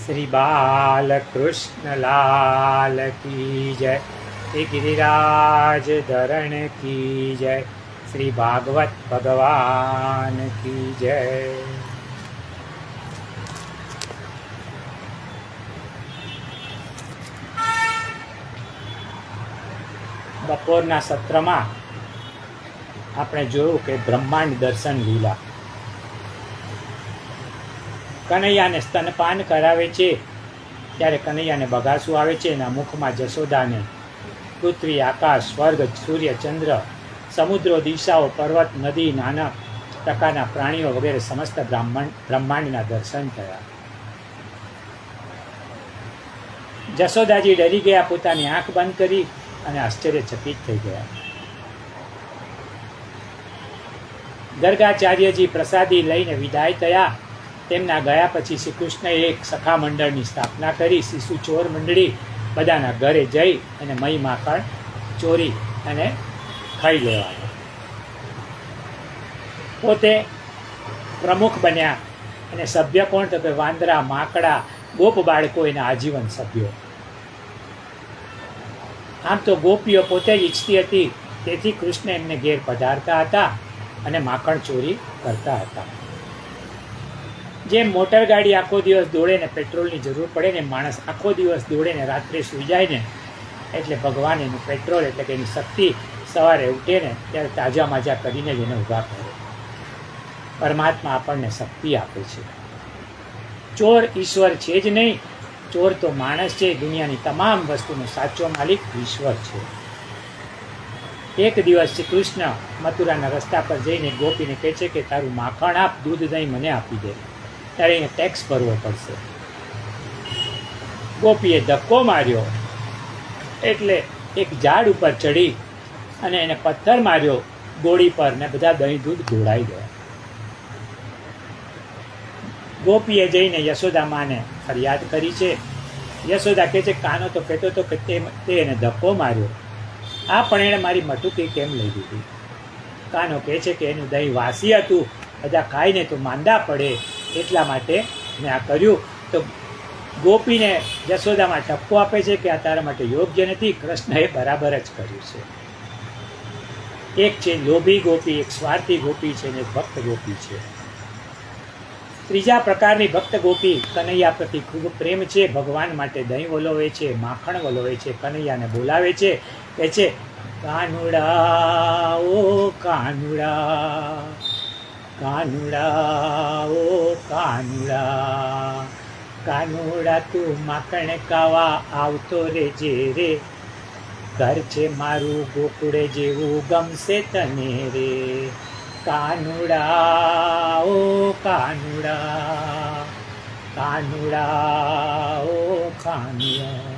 श्री बालकृष्ण लाल की जय, श्री गिरिराज धरण की जय, श्री भागवत भगवान की जय। બપોરના સત્રમાં આપણે જોયું કે બ્રહ્માંડ દર્શન લીલા. કનૈયાને સ્તનપાન કરાવે છે ત્યારે કનૈયાને બગાસું આવે છે. એના મુખમાં જશોદાને પૃથ્વી, આકાશ, સ્વર્ગ, સૂર્ય, ચંદ્ર, સમુદ્રો, દિશાઓ, પર્વત, નદી, નાના પ્રકારના પ્રાણીઓ વગેરે સમસ્ત બ્રહ્માંડના દર્શન થયા. જશોદાજી ડરી ગયા, પોતાની આંખ બંધ કરી અને આશ્ચર્યચકિત થઈ ગયા. ગર્ગાચાર્યજી પ્રસાદી લઈને વિદાય થયા. તેમના ગયા પછી શ્રી કૃષ્ણએ એક સખા મંડળની સ્થાપના કરી. શિશુ ચોર મંડળી બધાના ઘરે જઈ અને મહી માખણ ચોરી અને ખાઈ લેવા. પોતે પ્રમુખ બન્યા અને સભ્ય કોણ? તો કે વાંદરા, માકડા, ગોપ બાળકો એના આજીવન સભ્યો. આમ તો ગોપીઓ પોતે જ ઈચ્છતી હતી, તેથી કૃષ્ણ એમને ઘેર પધારતા હતા અને માખણ ચોરી કરતા હતા. જેમ મોટર ગાડી આખો દિવસ દોડે ને પેટ્રોલની જરૂર પડે ને, માણસ આખો દિવસ દોડે ને રાત્રે સૂઈ જાય ને, એટલે ભગવાન એનું પેટ્રોલ એટલે કે એની શક્તિ સવારે ઉઠે ને ત્યારે તાજા માજા કરીને જ એને ઊભા કરે. પરમાત્મા આપણને શક્તિ આપે છે. ચોર ઈશ્વર છે જ નહીં, ચોર તો માણસ છે. દુનિયાની તમામ વસ્તુનો સાચો માલિક ઈશ્વર છે. એક દિવસ શ્રી કૃષ્ણ મથુરાના રસ્તા પર જઈને ગોપીને કહે છે કે તારું માખણ આપ, દૂધ દહીં મને આપી દે, ત્યારે એને ટેક્સ ભરવો પડશે. ગોપીએ ધક્કો માર્યો એટલે એક ઝાડ ઉપર ચડી અને એને પથ્થર માર્યો ગોળી પર ને બધા દહીં દૂધ ઢોળાઈ ગયા. ગોપીએ જઈને યશોદા માને ફરિયાદ કરી છે. યશોદા કહે છે કાનો તો કહેતો હતો કે તે એને ધક્કો માર્યો, આ પણ એણે મારી મટુકી કેમ લઈ લીધી? કાનો કહે છે કે એનું દહીં વાસી હતું, બધા ખાઈને તો માંદા પડે એટલા માટે મેં આ કર્યું. તો ગોપીને યશોદામાં ઠપકો આપે છે કે આ તારા માટે યોગ્ય નથી. કૃષ્ણએ બરાબર જ કર્યું છે. એક છે લોભી ગોપી, એક સ્વાર્થી ગોપી છે ને એક ભક્ત ગોપી છે. ત્રીજા પ્રકારની ભક્ત ગોપી કનૈયા પ્રતિ ખૂબ પ્રેમ છે. ભગવાન માટે દહીં વલોવે છે, માખણ વલોવે છે, કનૈયાને બોલાવે છે, કહે છે કાનુડા ઓ કાનુડા, કાનુડા ઓ કાનુડા, કાનુડા તું માખણ ખાવા આવતો રેજે રે, ઘર છે મારું ગોકુળે જેવું ગમશે તને રે, કાનુડા ઓ કાનુડા, કાનુડા ઓ કાનુડા.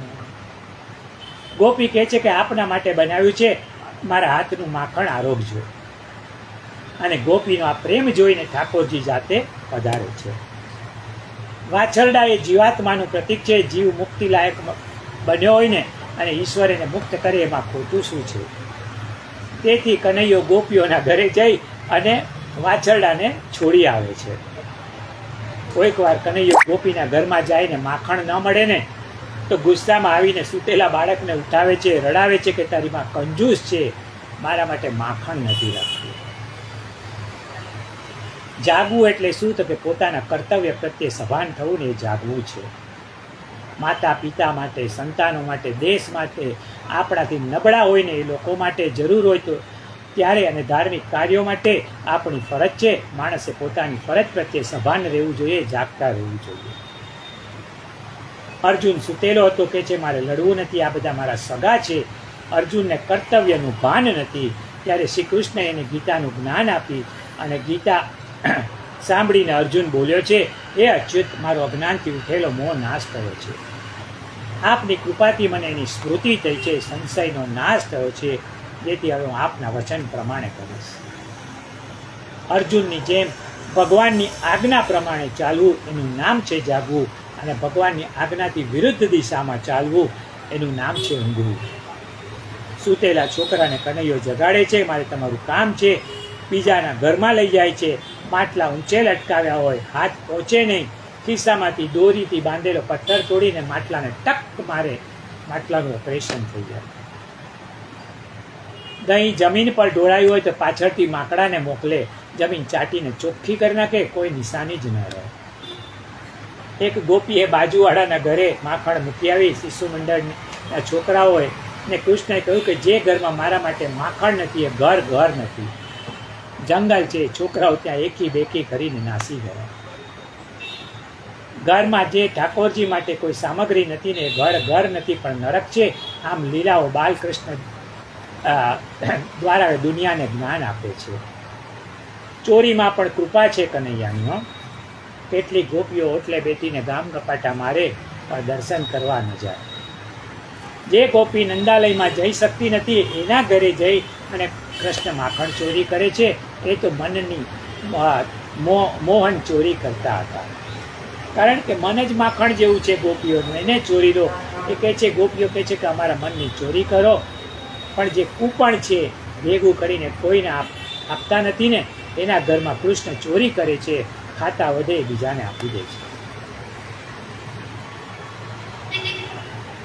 ગોપી કહે છે કે આપના માટે બનાવ્યું છે, મારા હાથનું માખણ આરોગજો. અને ગોપીનો આ પ્રેમ જોઈને ઠાકોરજી જાતે પધારે છે. વાછરડા એ જીવાત્માનું પ્રતીક છે. જીવ મુક્તિ લાયક બન્યો હોય ને અને ઈશ્વર એને મુક્ત કરે એમાં ખોટું શું છે? તેથી કનૈયો ગોપીઓના ઘરે જઈ અને વાછરડાને છોડી આવે છે. કોઈક વાર કનૈયો ગોપીના ઘરમાં જાય ને માખણ ન મળે ને તો ગુસ્સામાં આવીને સૂતેલા બાળકને ઉઠાવે છે, રડાવે છે કે તારી માં કંજૂસ છે, મારા માટે માખણ નથી રાખતું. જાગવું એટલે શું? તો કે પોતાના કર્તવ્ય પ્રત્યે સભાન થવું ને એ જાગવું છે. માતા પિતા માટે, સંતાનો માટે, દેશ માટે, આપણાથી નબળા હોય ને એ લોકો માટે, જરૂર હોય તો ત્યારે અને ધાર્મિક કાર્યો માટે આપણી ફરજ છે. માણસે પોતાની ફરજ પ્રત્યે સભાન રહેવું જોઈએ, જાગતા રહેવું જોઈએ. અર્જુન સૂતેલો હતો, કે છે મારે લડવું નથી, આ બધા મારા સગા છે. અર્જુનને કર્તવ્યનું ભાન નથી. ત્યારે શ્રી કૃષ્ણએ એને ગીતાનું જ્ઞાન આપી અને ગીતા સાંભળીને અર્જુન બોલ્યો છે એ અચ્યુત, મારો અજ્ઞાનથી ઉઠેલો મોહ નાશ થયો છે. આપની કૃપાથી મને એની સ્મૃતિ થઈ છે, સંશયનો નાશ થયો છે, જેથી હવે હું આપના વચન પ્રમાણે કરીશ. અર્જુનની જેમ ભગવાનની આજ્ઞા પ્રમાણે ચાલવું એનું નામ છે જાગવું, અને ભગવાનની આજ્ઞાથી વિરુદ્ધ દિશામાં ચાલવું એનું નામ છે ઊંઘવું. સૂતેલા છોકરાને કનૈયો જગાડે છે, મારે તમારું કામ છે. બીજાના ઘરમાં લઈ જાય છે, માટલા ઊંચે લટકાવ્યા હોય, હાથ પહોંચે નહીં ખિસ્સામાંથી દોરીથી બાંધેલો પથ્થર તોડીને માટલાને ટક મારે, માટલાનું ઓપરેશન થઈ જાય. દહીં જમીન પર ઢોળાયું હોય તો પાછળથી માકડાને મોકલે, જમીન ચાટીને ચોખ્ખી કરી નાખે, કોઈ નિશાની જ ન રહે. એક ગોપીએ બાજુવાળાના ઘરે માખણ મૂકી આવી. શિશુ મંડળના છોકરાઓએ ને કૃષ્ણએ કહ્યું કે જે ઘરમાં મારા માટે માખણ નથી એ ઘર નથી. જંગલ છે. છોકરાઓ ત્યાં એકી બેકી કરીને નાસી ગયા. ઘરમાં જે ઠાકોરજી માટે કોઈ સામગ્રી નથી ને ઘર નથી પણ નરક છે. આમ લીલાઓ બાલકૃષ્ણ દ્વારા દુનિયાને જ્ઞાન આપે છે. ચોરીમાં પણ કૃપા છે કનૈયાની. કેટલીક ગોપીઓ ઓટલે બેઠીને ગામ ગપાટા મારે પણ દર્શન કરવા ન જાય. જે ગોપી નંદાલયમાં જઈ શકતી નથી એના ઘરે જઈ અને કૃષ્ણ માખણ ચોરી કરે છે એ તો મનની મોહન ચોરી કરતા હતા. કારણ કે મન જ માખણ જેવું છે ગોપીઓનું, એને ચોરી દો. એ કહે છે, ગોપીઓ કહે છે કે અમારા મનની ચોરી કરો, પણ જે કૂપણ છે ભેગું કરીને કોઈને આપતા નથી ને એના ઘરમાં કૃષ્ણ ચોરી કરે છે, ખાતા વધે બીજાને આપી દે છે.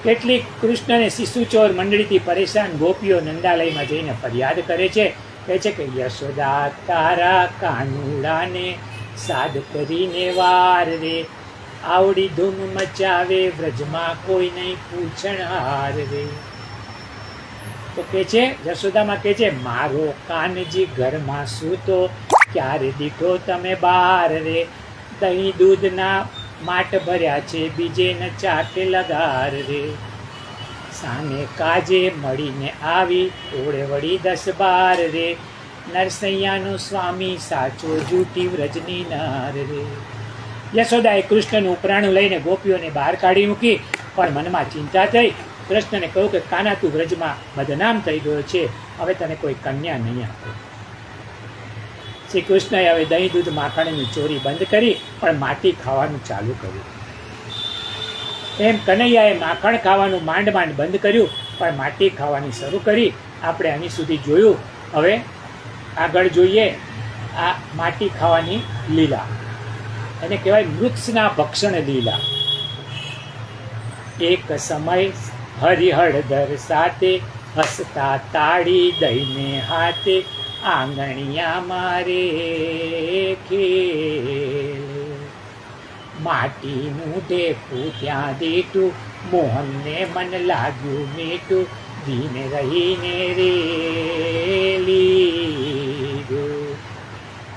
કેટલીક કૃષ્ણને શિશુચોર મંડળીથી પરેશાન ગોપીઓ નંદાલયમાં જઈને ફરિયાદ કરે છે. કહે છે કે યશોદા તારા કાનુડાને સાદ કરીને વાર રે, આવડી ધૂમ મચાવે વ્રજમાં કોઈ નહીં પૂછણહાર રે. તો કે છે યશોદામાં કે છે, મારો કાનજી ઘરમાં સૂતો, ક્યારે દીઠો તમે બાર રે, દહીં દૂધના માટ ભર્યા છે બીજે ન ચાકે લગાર રે, સામે કાજે મળીને આવી ઓળે વળી 10-12 રે, નરસૈયાનો સ્વામી સાચો જૂટી વ્રજની નાર રે. યશોદાએ કૃષ્ણનું ઉપરાણું લઈને ગોપીઓને બહાર કાઢી મૂકી, પણ મનમાં ચિંતા થઈ. કૃષ્ણને કહ્યું કે કાના તું વ્રજમાં બદનામ થઈ ગયો છે, હવે તને કોઈ કન્યા નહીં આપે. શ્રી કૃષ્ણએ હવે દહીં દૂધ માખણની ચોરી બંધ કરી પણ માટી ખાવાનું ચાલુ કર્યું. એમ કનૈયાએ માખણ ખાવાનું માંડ બંધ કર્યું પણ માટી ખાવાની શરૂ કરી. આપણે અહીં સુધી જોયું. હવે આગળ જોઈએ આ માટી ખાવાની લીલા. એને કહેવાય વૃક્ષના ભક્ષણ લીલા. એક સમય હરિહળદર સાથે હસતા તાળી દઈને હાથે, આંગણિયા મારે ખેલ, માટીનું ઢેફું ત્યાં દીઠું, મોહનને મન લાગ્યું મીઠું, ધીમે રહીને રેલી.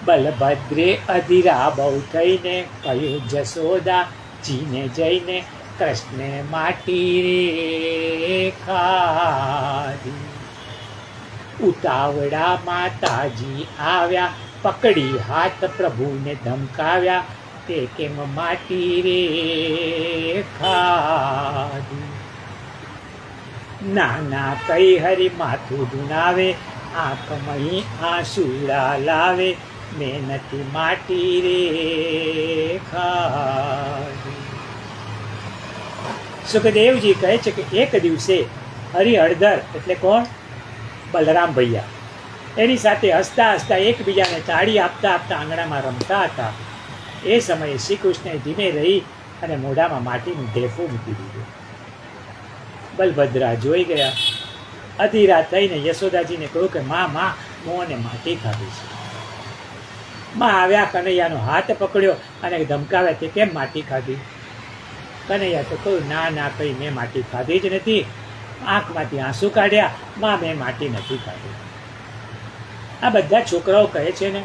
બલભદ્રે અધીરા બહુ થઈને કહ્યું જશોદા જીને જઈને, કૃષ્ણે માટી રે ખાધી. ઉતાવળા માતાજી આવ્યા, પકડી હાથ પ્રભુને ધમકાવ્યા, તે કેમ માટી રે ખાધી. નાના કઈ હરી માથું ધુનાવે, આંખમહી આંસુડા લાવે, મેં નથી માટી રે ખાધી. સુખદેવજી કહે છે કે એક દિવસે હરિહળદર એટલે કોણ? બલરામ ભૈયા એની સાથે હસતા હસતા એકબીજાને તાળી આપતા આંગણામાં રમતા હતા. એ સમયે શ્રી કૃષ્ણે ધીમે રહી અને મોઢામાં માટીનું ઢેફું મૂકી દીધું. બલભદ્રા જોઈ ગયા. અધીરા થઈને યશોદાજીને કહ્યું કે માં મોંને માટી ખાધી છે. માં આવ્યા, કનૈયાનો હાથ પકડ્યો અને ધમકાવ્યા, તે કેમ માટી ખાધી? કનૈયા તો કહ્યું ના કંઈ મેં માટી ખાધી જ નથી. આંખમાંથી આંસુ કાઢ્યા, માં મેં માટી નથી ખાધી. આ બધા છોકરાઓ કહે છે ને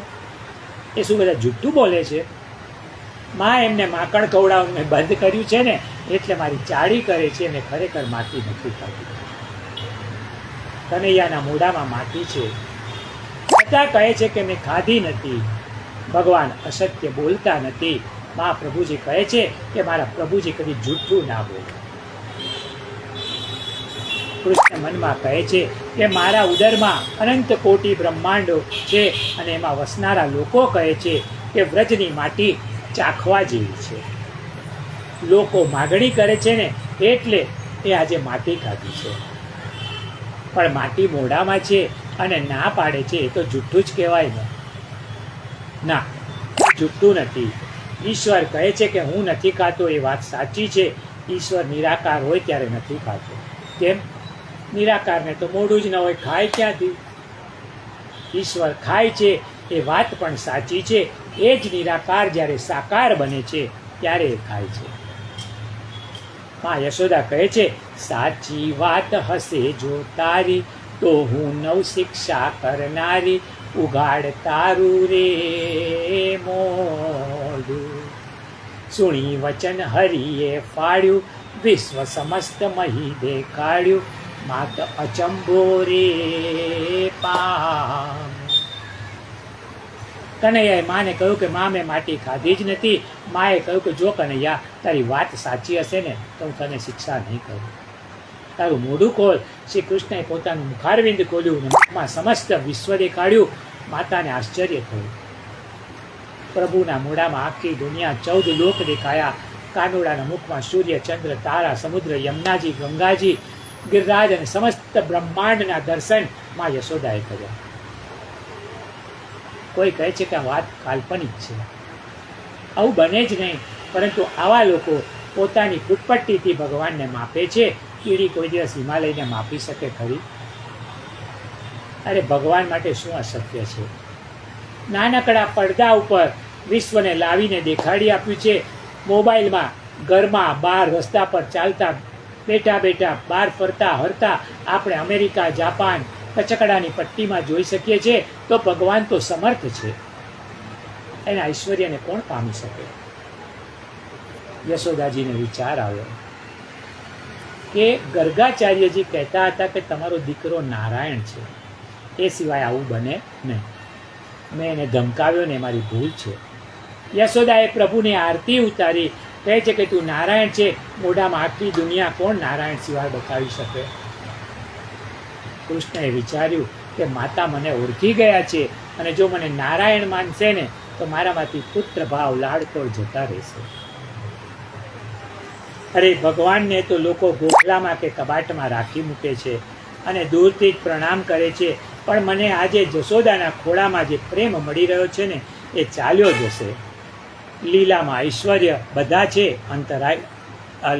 એ શું બધા જુઠ્ઠું બોલે છે? માં એમને માકણ ખવડાવવાનું મેં બંધ કર્યું છે ને એટલે મારી ચાળી કરે છે, મેં ખરેખર માટી નથી ખાધી. કનૈયાના મોઢામાં માટી છે છતાં કહે છે કે મેં ખાધી નથી. ભગવાન અસત્ય બોલતા નથી. માં પ્રભુજી કહે છે કે મારા પ્રભુજી કદી જૂઠું ના બોલે. કૃષ્ણ મનમાં કહે છે કે મારા ઉદરમાં અનંત કોટી બ્રહ્માંડો છે અને એમાં વસનારા લોકો કહે છે કે વ્રજની માટી ચાખવા જેવી છે. લોકો માગણી કરે છે ને એટલે એ આજે માટી ખાધી છે. પણ માટી મોઢામાં છે અને ના પાડે છે એ તો જૂઠું જ કહેવાય ને. ના, જૂઠું નથી. ઈશ્વર કહે છે કે હું નથી ખાતો, એ વાત સાચી છે. ઈશ્વર નિરાકાર હોય ત્યારે નથી ખાતો. કેમ? નિરાકારને તો મોઢું જ ન હોય, ખાય ક્યાંથી? ઈશ્વર ખાય છે એ વાત પણ સાચી છે. એ જ નિરાકાર જ્યારે સાકાર બને છે ત્યારે એ ખાય છે. માં યશોદા કહે છે, સાચી વાત હશે જો તારી, તો હું નવ શિક્ષા કરનારી, ઉગાડ તારું રે મોઢું. સુણી વચન હરિએ ફાડ્યું, વિશ્વ સમસ્ત મહી દેખાડ્યું, માત અચંબો રે પામ. કનૈયાએ માને કહ્યું કે માં મેં માટી ખાધી જ નથી. માએ કહ્યું કે જો કનૈયા, તારી વાત સાચી હશે ને તો હું તને શિક્ષા નહીં કરું. તારું મોઢું ખોલ. શ્રી કૃષ્ણએ પોતાનું મુખારવિંદ ખોલ્યું, મુખમાં સમસ્ત વિશ્વ દેખાડ્યું. માતાને આશ્ચર્ય થયું. પ્રભુના મોઢામાં આખી દુનિયા 14 લોક દેખાયા. કાનુડાના મુખમાં સૂર્ય, ચંદ્ર, તારા, સમુદ્ર, યમુનાજી, ગંગાજી, ગિરિરાજ અને સમસ્ત બ્રહ્માંડના દર્શન માં યશોદાએ કર્યા. કોઈ કહે છે કે આ વાત કાલ્પનિક છે, આવું બને જ નહીં. પરંતુ આવા લોકો પોતાની ફૂટપટ્ટીથી ભગવાનને માપે છે. કીડી કોઈ દિવસ હિમાલયને માપી શકે ખરી? અરે ભગવાન માટે શું અશક્ય છે? નાનકડા પડદા ઉપર વિશ્વને લાવીને દેખાડી આપ્યું છે. મોબાઈલમાં, ઘરમાં, બહાર, રસ્તા પર ચાલતા, બેઠા બેઠા, બહાર ફરતા હરતા આપણે અમેરિકા, જાપાન, કચકડાની પટ્ટીમાં જોઈ શકીએ છીએ. તો ભગવાન તો સમર્થ છે, એના ઐશ્વર્યને કોણ પામી શકે? યશોદાજીને વિચાર આવ્યો કે ગર્ગાચાર્યજી કહેતા હતા કે તમારો દીકરો નારાયણ છે, એ સિવાય આવું બને નહીં. મેં એને ધમકાવ્યો ને મારી ભૂલ છે. યશોદાએ પ્રભુની આરતી ઉતારી. કહે છે કે તું નારાયણ છે. મોઢામાં આખી દુનિયા કોણ નારાયણ સિવાય બતાવી શકે? કૃષ્ણએ વિચાર્યું કે માતા મને ઓળખી ગયા છે, અને જો મને નારાયણ માનશે ને તો મારામાંથી પુત્ર ભાવ, લાડકોળ જતા રહેશે. અરે ભગવાનને તો લોકો ગોખલામાં કે કબાટમાં રાખી મૂકે છે અને દૂરથી જ પ્રણામ કરે છે. પણ મને આજે જશોદાના ખોળામાં જે પ્રેમ મળી રહ્યો છે ને, એ ચાલ્યો જશે. લીલામાં ઐશ્વર્ય બધા છે, અંતરાય.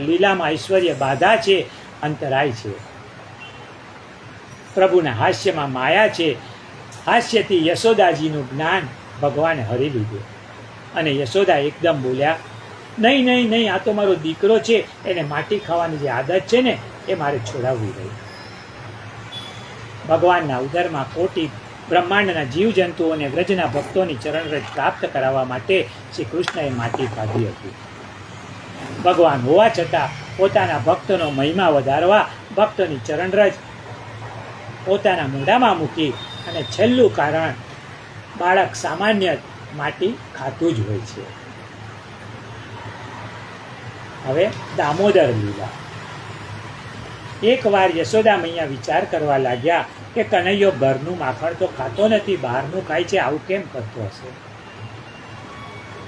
લીલામાં ઐશ્વર્ય બાધા છે, અંતરાય છે. પ્રભુના હાસ્યમાં માયા છે. હાસ્યથી યશોદાજીનું જ્ઞાન ભગવાને હરી લીધું. અને યશોદા એકદમ બોલ્યા, નહીં નહીં નહીં, આ તો મારો દીકરો છે. એને માટી ખાવાની જે આદત છે ને, એ મારે છોડાવવી રહી. ભગવાનના ઉદરમાં કોટી બ્રહ્માંડના જીવજંતુઓને વ્રજના ભક્તોની ચરણરજ પ્રાપ્ત કરાવવા માટે શ્રી કૃષ્ણએ માટી ખાધી હતી. ભગવાન હોવા છતાં પોતાના ભક્તોનો મહિમા વધારવા ભક્તોની ચરણરજ પોતાના મોઢામાં મૂકી. અને છેલ્લું કારણ, બાળક સામાન્ય માટી ખાતું જ હોય છે. હવે દામોદર લીલા. એકવાર યશોદા મૈયા વિચાર કરવા લાગ્યા કે કનૈયો ઘરનું માખણ તો ખાતો નથી, બહારનું ખાય છે, આવું કેમ કરતો હશે?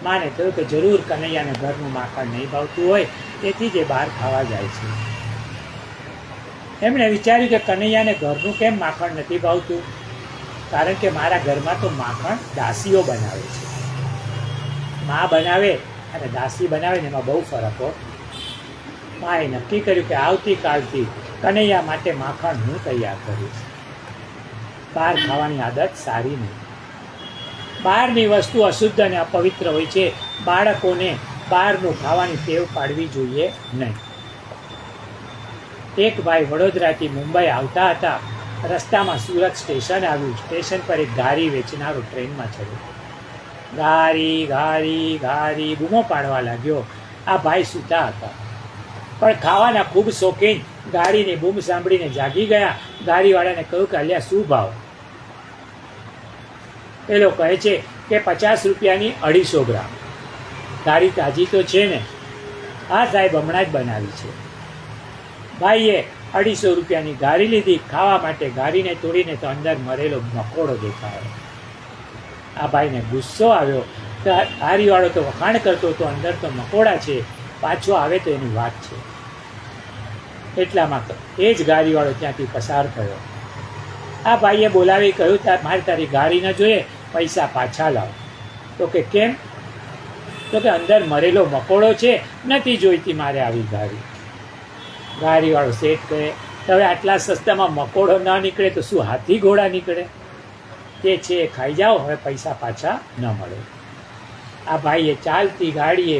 માને કહ્યું કે જરૂર કનૈયાને ઘરનું માખણ નહીં ભાવતું હોય, તેથી જ એ બહાર ખાવા જાય છે. એમણે વિચાર્યું કે કનૈયાને ઘરનું કેમ માખણ નથી ભાવતું? કારણ કે મારા ઘરમાં તો માખણ દાસીઓ બનાવે છે. મા બનાવે અને દાસી બનાવે ને એમાં બહુ ફરક હોય. માએ નક્કી કર્યું કે આવતીકાલથી કનૈયા માટે માખણ હું તૈયાર કરીશ. બહાર ખાવાની આદત સારી નહીં. બહારની વસ્તુ અશુદ્ધ અને અપવિત્ર હોય છે. બાળકોને બહારનું ખાવાની ટેવ પાડવી જોઈએ નહીં. એક ભાઈ વડોદરાથી મુંબઈ આવતા હતા. રસ્તામાં સુરત સ્ટેશન આવ્યું. સ્ટેશન પર એક ઘારી વેચનારો ટ્રેનમાં ચડ્યો. ઘારી ઘારી ઘારી બૂમો પાડવા લાગ્યો. આ ભાઈ સૂતા હતા, પણ ખાવાના ખૂબ શોખીન. ગાડીની બૂમ સાંભળીને જાગી ગયા. ગાડીવાળાને કહ્યું કે અલ્યા શું ભાવ? પેલો કહે છે કે 50 રૂપિયાની 250 ગ્રામ. ગાડી તાજી તો છે ને? હા સાહેબ, હમણાં જ બનાવી છે. ભાઈએ 250 રૂપિયાની ગાડી લીધી. ખાવા માટે ગાડીને તોડીને તો અંદર મરેલો મકોડો દેખાયો. આ ભાઈને ગુસ્સો આવ્યો. ગાડીવાળો તો વખાણ કરતો હતો, અંદર તો મકોડા છે, પાછો આવે તો એની વાત છે. એટલામાં એ જ ગાડીવાળો ત્યાંથી પસાર થયો. આ ભાઈએ બોલાવી કહ્યું, મારે તારી ગાડી ન જોઈએ, પૈસા પાછા લાવ. તો કે કેમ? તો કે અંદર મરેલો મકોડો છે, નથી જોઈતી મારે આવી ગાડી. ગાડીવાળો શેઠ કહે તો હવે આટલા સસ્તામાં મકોડો ન નીકળે તો શું હાથી ઘોડા નીકળે? તે છે એ ખાઈ જાઓ, હવે પૈસા પાછા ન મળે. આ ભાઈએ ચાલતી ગાડીએ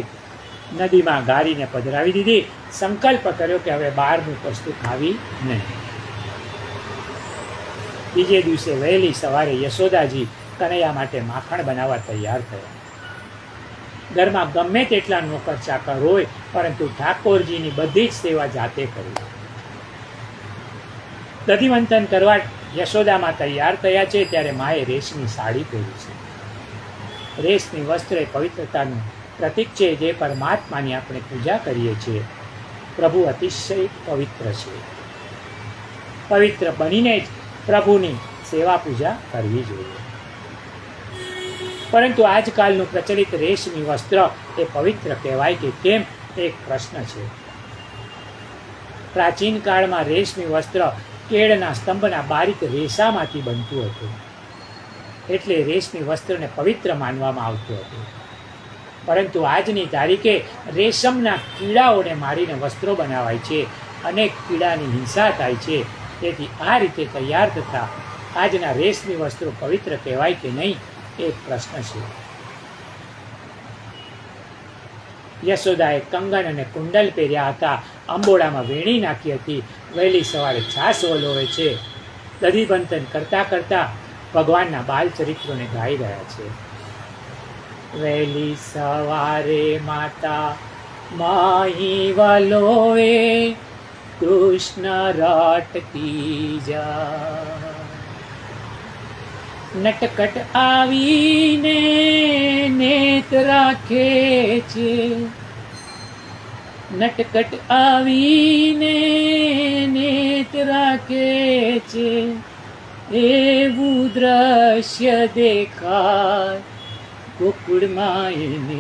નદીમાં ગાડીને પધરાવી દીધી. સંકલ્પ કર્યો કે હવે બહારનું વસ્તુ ખાવી નહીં. બીજે દિવસે વહેલી સવારે યશોદાજી કનૈયા માટે માખણ બનાવવા તૈયાર થયા. ઘરમાં ગમે તેટલા નોકર ચાકર હોય, પરંતુ ઠાકોરજીની બધી જ સેવા જાતે કરી. દધિમંથન કરવા યશોદામાં તૈયાર થયા છે ત્યારે માએ રેશમી સાડી પહેરી છે. રેશમી વસ્ત્ર એ પવિત્રતાનું પ્રતીક છે, જે પરમાત્માની આપણે પૂજા કરીએ છીએ. પ્રભુ અતિશય પવિત્ર છે. પવિત્ર બનીને જ પ્રભુની સેવા પૂજા કરવી જોઈએ. પરંતુ આજકાલનું પ્રચલિત રેશમી વસ્ત્ર એ પવિત્ર કહેવાય કે કેમ, એક પ્રશ્ન છે. પ્રાચીન કાળમાં રેશમી વસ્ત્ર કેળના સ્તંભના બારીક રેસામાંથી બનતું હતું, એટલે રેશમી વસ્ત્રને પવિત્ર માનવામાં આવતું હતું. પરંતુ આજની તારીખે રેશમના કીડાઓને મારીને વસ્ત્રો બનાવાય છે. અનેક કીડાની હિંસા થાય છે. તેથી આ રીતે તૈયાર થતા આજના રેશમી વસ્ત્રો પવિત્ર કહેવાય કે નહીં, એક પ્રશ્ન છે. યશોદાએ કંગન અને કુંડલ પહેર્યા હતા. અંબોડામાં વેણી નાખી હતી. વહેલી સવારે છાસ વલોવે છે. દધિમંથન કરતા કરતા ભગવાનના બાલ ચરિત્રોને ગાઈ રહ્યા છે. વહેલી સવારે માતા માહી વલોવે, કૃષ્ણ રટતી જા. નટકટ આવીને નેત રાખે છે, નટકટ આવીને નેત રાખે છે. એવું દ્રશ્ય દેખાય ગોકુળમાં એને,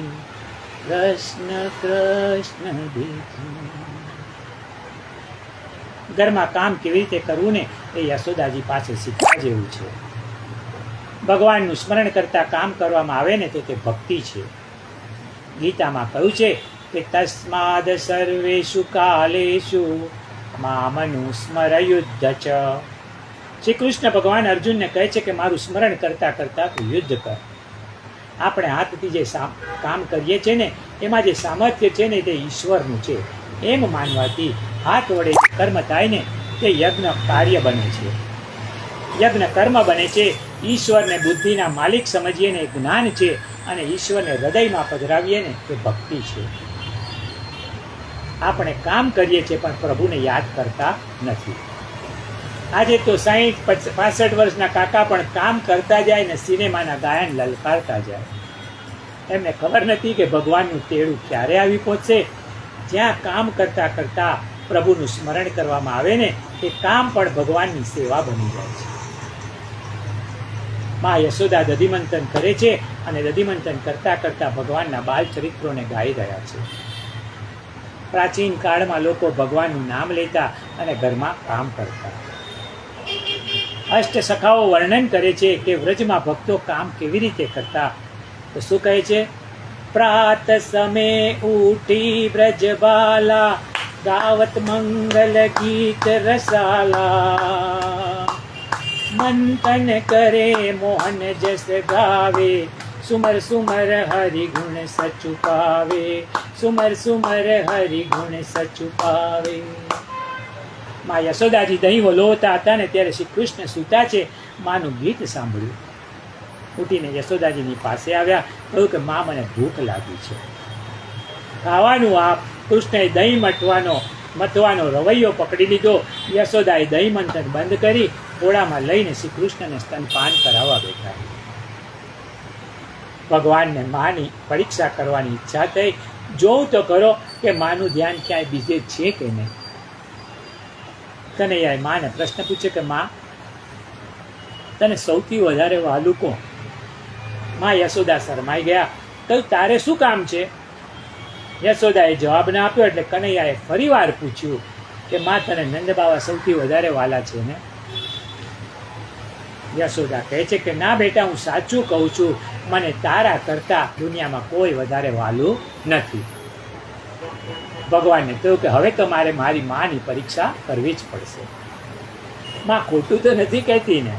કૃષ્ણ કૃષ્ણ દેખી. ઘરમાં કામ કેવી રીતે કરવું ને એ યશોદાજી પાસે શીખવા જેવું છે. ભગવાનનું સ્મરણ કરતા કામ કરવામાં આવે ને તો તે ભક્તિ છે. ગીતામાં કહ્યું છે કે તસ્માદ સર્વેષુ કાલેષુ મામનુસ્મરયુદ્ધ ચ. શ્રી કૃષ્ણ ભગવાન અર્જુનને કહે છે કે મારું સ્મરણ કરતા કરતા તું યુદ્ધ કર. આપણે હાથથી જે કામ કરીએ છીએ ને એમાં જે સામર્થ્ય છે ને તે ઈશ્વરનું છે એમ માનવાથી હાથ વડે કર્મ થાય ને તે યજ્ઞ કાર્ય બને છે, યજ્ઞ કર્મ બને છે. ઈશ્વરને બુદ્ધિના માલિક સમજીએ ને જ્ઞાન છે, અને ઈશ્વરને હૃદયમાં પધરાવીએ ને તે ભક્તિ છે. આપણે કામ કરીએ છીએ પણ પ્રભુને યાદ કરતા નથી. આજે તો 60-65 વર્ષના કાકા પણ કામ કરતા જાય ને સિનેમાના ગાયન લલકારતા જાય. એમને ખબર નથી કે ભગવાનનું તેડું ક્યારે આવી પહોંચશે. જ્યાં કામ કરતા કરતા પ્રભુનું સ્મરણ કરવામાં આવે ને તે કામ પણ ભગવાનની સેવા બની જાય છે. મા યશોદા દધિમંથન કરે છે અને દધિમંથન કરતા કરતા ભગવાનના બાલ ચરિત્રોને ગાઈ રહ્યા છે. પ્રાચીન કાળમાં લોકો ભગવાનનું નામ લેતા અને ઘરમાં કામ કરતા. અષ્ટ સખાઓ વર્ણન કરે છે કે વ્રજમાં ભક્તો કામ કેવી રીતે કરતા. તો શું કહે છે? પ્રાત સમે ઉઠી બ્રજબાલા, ગાવત મંગલ ગીત રસાલા. મંથન કરે મોહન જસ ગાવે, સુમર સુમર હરિ ગુણ સચુ પાવે, સુમર સુમર હરિ ગુણ સચુ પાવે. મા યશોદાજી દહીં વલોવતા હતા ને ત્યારે શ્રી કૃષ્ણ સૂતા છે. માનું ગીત સાંભળ્યું. ઉઠીને યશોદાજીની પાસે આવ્યા. કહ્યું કે મા મને ભૂખ લાગી છે, ખાવાનું આપ. કૃષ્ણએ દહીં મથવાનો રવૈયો પકડી લીધો. યશોદાએ દહીં મંથન બંધ કરી ઘોડામાં લઈને શ્રી કૃષ્ણને સ્તનપાન કરાવવા બેઠા. ભગવાનને માની પરીક્ષા કરવાની ઈચ્છા થઈ. જોઉં તો કરો કે માનું ધ્યાન ક્યાંય બીજે છે કે નહીં. કનૈયાએ માને પ્રશ્ન પૂછ્યો કે મા, તને સૌથી વધારે વહાલું કોણ? મા યશોદા શરમાઈ ગયા. કહ્યું તારે શું કામ છે? યશોદાએ જવાબ ના આપ્યો એટલે કનૈયાએ ફરી વાર પૂછ્યું કે મા, તને નંદબાવા સૌથી વધારે વાલા છે ને? યશોદા કહે છે કે ના બેટા, હું સાચું કહું છું. મને તારા કરતાં દુનિયામાં કોઈ વધારે વાલું નથી. ભગવાનને કહ્યું કે હવે તો મારે મારી માની પરીક્ષા કરવી જ પડશે. માં ખોટું તો નથી કહેતી ને.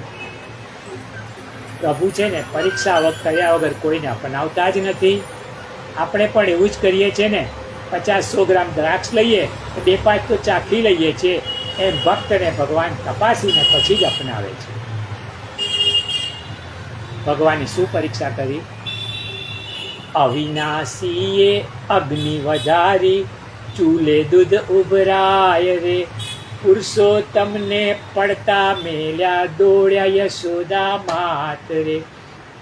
પ્રભુ છે ને પરીક્ષા કર્યા વગર કોઈને અપનાવતા જ નથી. આપણે પણ એવું જ કરીએ છીએ ને. 50-100 ગ્રામ દ્રાક્ષ લઈએ, 2-5 તો ચાખી લઈએ છીએ. એમ ભક્તને ભગવાન તપાસીને પછી જ અપનાવે છે. ભગવાને શું પરીક્ષા કરી? અવિનાશીએ અગ્નિ વધારી, ચૂલે દૂધ ઉભરાય રે. પુરુષોત્તમને પડતા મેલ્યા, દોડ્યા યશોદા માત રે.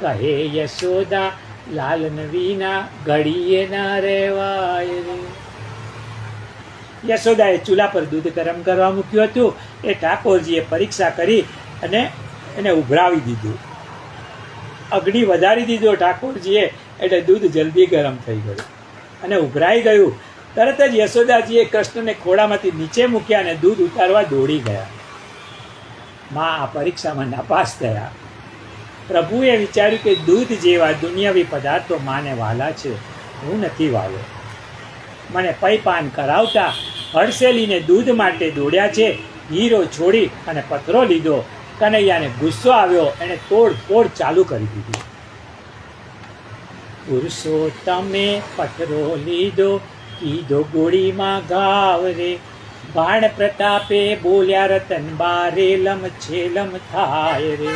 કહે યશોદા લાલન વિના ઘડીએ ના રહેવાય રે. યશોદાએ ચૂલા પર દૂધ ગરમ કરવા મૂક્યું હતું. એ ઠાકોરજીએ પરીક્ષા કરી અને એને ઉભરાવી દીધું. અગ્નિ વધારી દીધો ઠાકોરજીએ, એટલે દૂધ જલ્દી ગરમ થઈ ગયું અને ઉભરાઈ ગયું. તરત જ યશોદાજીએ કૃષ્ણને ખોળામાંથી નીચે મૂક્યા અને દૂધ ઉતારવા દોડી ગયા. માં આ પરીક્ષામાં નાપાસ થયા. પ્રભુએ વિચાર્યું કે દૂધ જેવા દુનિયાવી પદાર્થો માને વાલા છે, હું નથી વાલો. મને પૈપાન કરાવતા હડસેલીને દૂધ માટે દોડ્યા છે. હીરો છોડી અને પથરો લીધો. કનૈયાને ગુસ્સો આવ્યો, એણે તોડફોડ ચાલુ કરી દીધી. પુરુષોત્તમે પથરો લીધો, કીધો ગોળીમાં ઘાવ રે. બાણ પ્રતાપે બોલ્યા રતન બારે, લમ છેલમ થાય રે.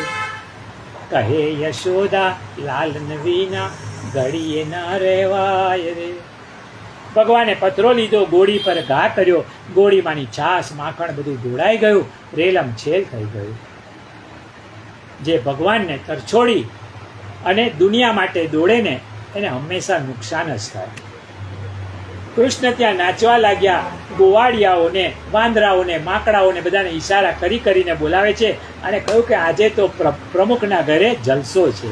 કહે યશોદા લાલન વિના ઘડીએ ના રહેવાય રે. ભગવાને પથરો લીધો, ગોળી પર ઘા કર્યો. ગોળીમાંની છાશ માખણ બધું ઢોળાઈ ગયું, રેલમ છેલ થઈ ગયું. જે ભગવાનને તરછોડી અને દુનિયા માટે દોડે ને એને હંમેશા નુકસાન જ થાય. કૃષ્ણ ત્યાં નાચવા લાગ્યા. ગોવાળિયાઓને, વાંદરાઓને, માકડાઓને બધાને ઈશારા કરી કરીને બોલાવે છે અને કહ્યું કે આજે તો પ્રમુખના ઘરે જલસો છે.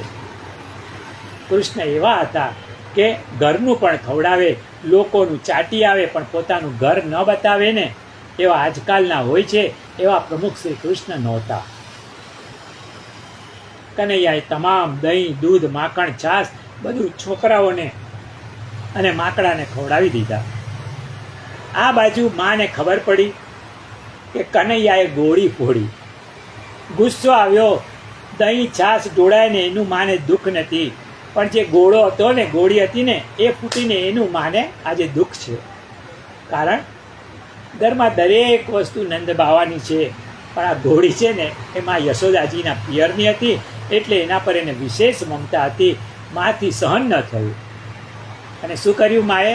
કૃષ્ણ એવા હતા કે ઘરનું પણ ખવડાવે, લોકોનું ચાટી આવે, પણ પોતાનું ઘર ન બતાવે ને, એવા આજકાલના હોય છે. એવા પ્રમુખ શ્રી કૃષ્ણ નહોતા. કનૈયાએ તમામ દહીં, દૂધ, માખણ, છાશ બધું છોકરાઓને અને માકડાને ખવડાવી દીધા. આ બાજુ માને ખબર પડી કે કનૈયાએ ગોળી ફોડી. ગુસ્સો આવ્યો. દહીં છાશ ઢોળાય ને એનું માને દુઃખ નથી, પણ જે ગોળો હતો ને, ગોળી હતી ને, એ ફૂટીને એનું માને આજે દુઃખ છે. કારણ ઘરમાં દરેક વસ્તુ નંદ બાવાની છે, પણ આ ગોળી છે ને એમાં યશોદાજીના પિયરની હતી, એટલે એના પર એને વિશેષ મમતા હતી. માથી સહન ન થયું અને શું કર્યું માએ?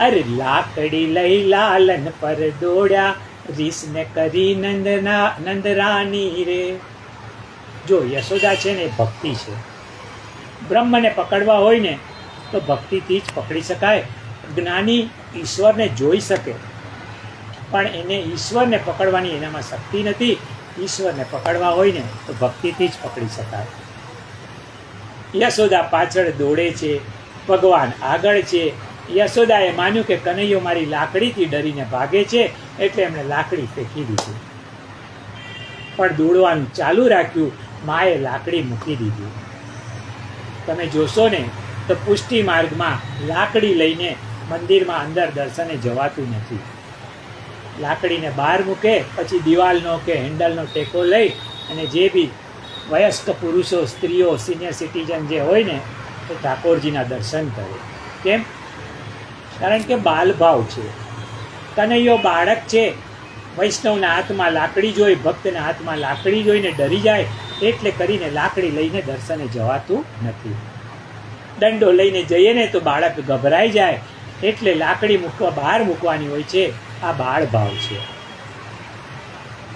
અરે લાકડી લઈ લાલન પર દોડ્યા, રીસને કરી નંદરાની રે. જો યશોદા છે ને એ ભક્તિ છે. બ્રહ્મને પકડવા હોય ને તો ભક્તિથી જ પકડી શકાય. જ્ઞાની ઈશ્વરને જોઈ શકે, પણ એને ઈશ્વરને પકડવાની એનામાં શક્તિ નથી. ઈશ્વરને પકડવા હોય ને તો ભક્તિથી જ પકડી શકાય. યશોદા પાછળ દોડે છે, ભગવાન આગળ છે. યશોદાએ માન્યું કે કનૈયો મારી લાકડીથી ડરીને ભાગે છે, એટલે એમણે લાકડી ફેંકી દીધી. પણ દોડવાનું ચાલુ રાખ્યું. માએ લાકડી મૂકી દીધી. તમે જોશો ને તો પુષ્ટિ માર્ગમાં લાકડી લઈને મંદિરમાં અંદર દર્શને જવાતું નથી. લાકડીને બહાર મૂકે, પછી દિવાલનો કે હેન્ડલનો ટેકો લઈ અને જે બી વયસ્ક પુરુષો, સ્ત્રીઓ, સિનિયર સિટીઝન જે હોય ને એ ઠાકોરજીના દર્શન કરે. કેમ? કારણ કે બાલભાવ છે. કનૈયો બાળક છે. વૈષ્ણવના હાથમાં લાકડી જોઈ, ભક્તના હાથમાં લાકડી જોઈને ડરી જાય, એટલે કરીને લાકડી લઈને દર્શને જવાતું નથી. દંડો લઈને જઈએ ને તો બાળક ગભરાઈ જાય, એટલે લાકડી બહાર મૂકવાની હોય છે. આ બાળ ભાવ છે.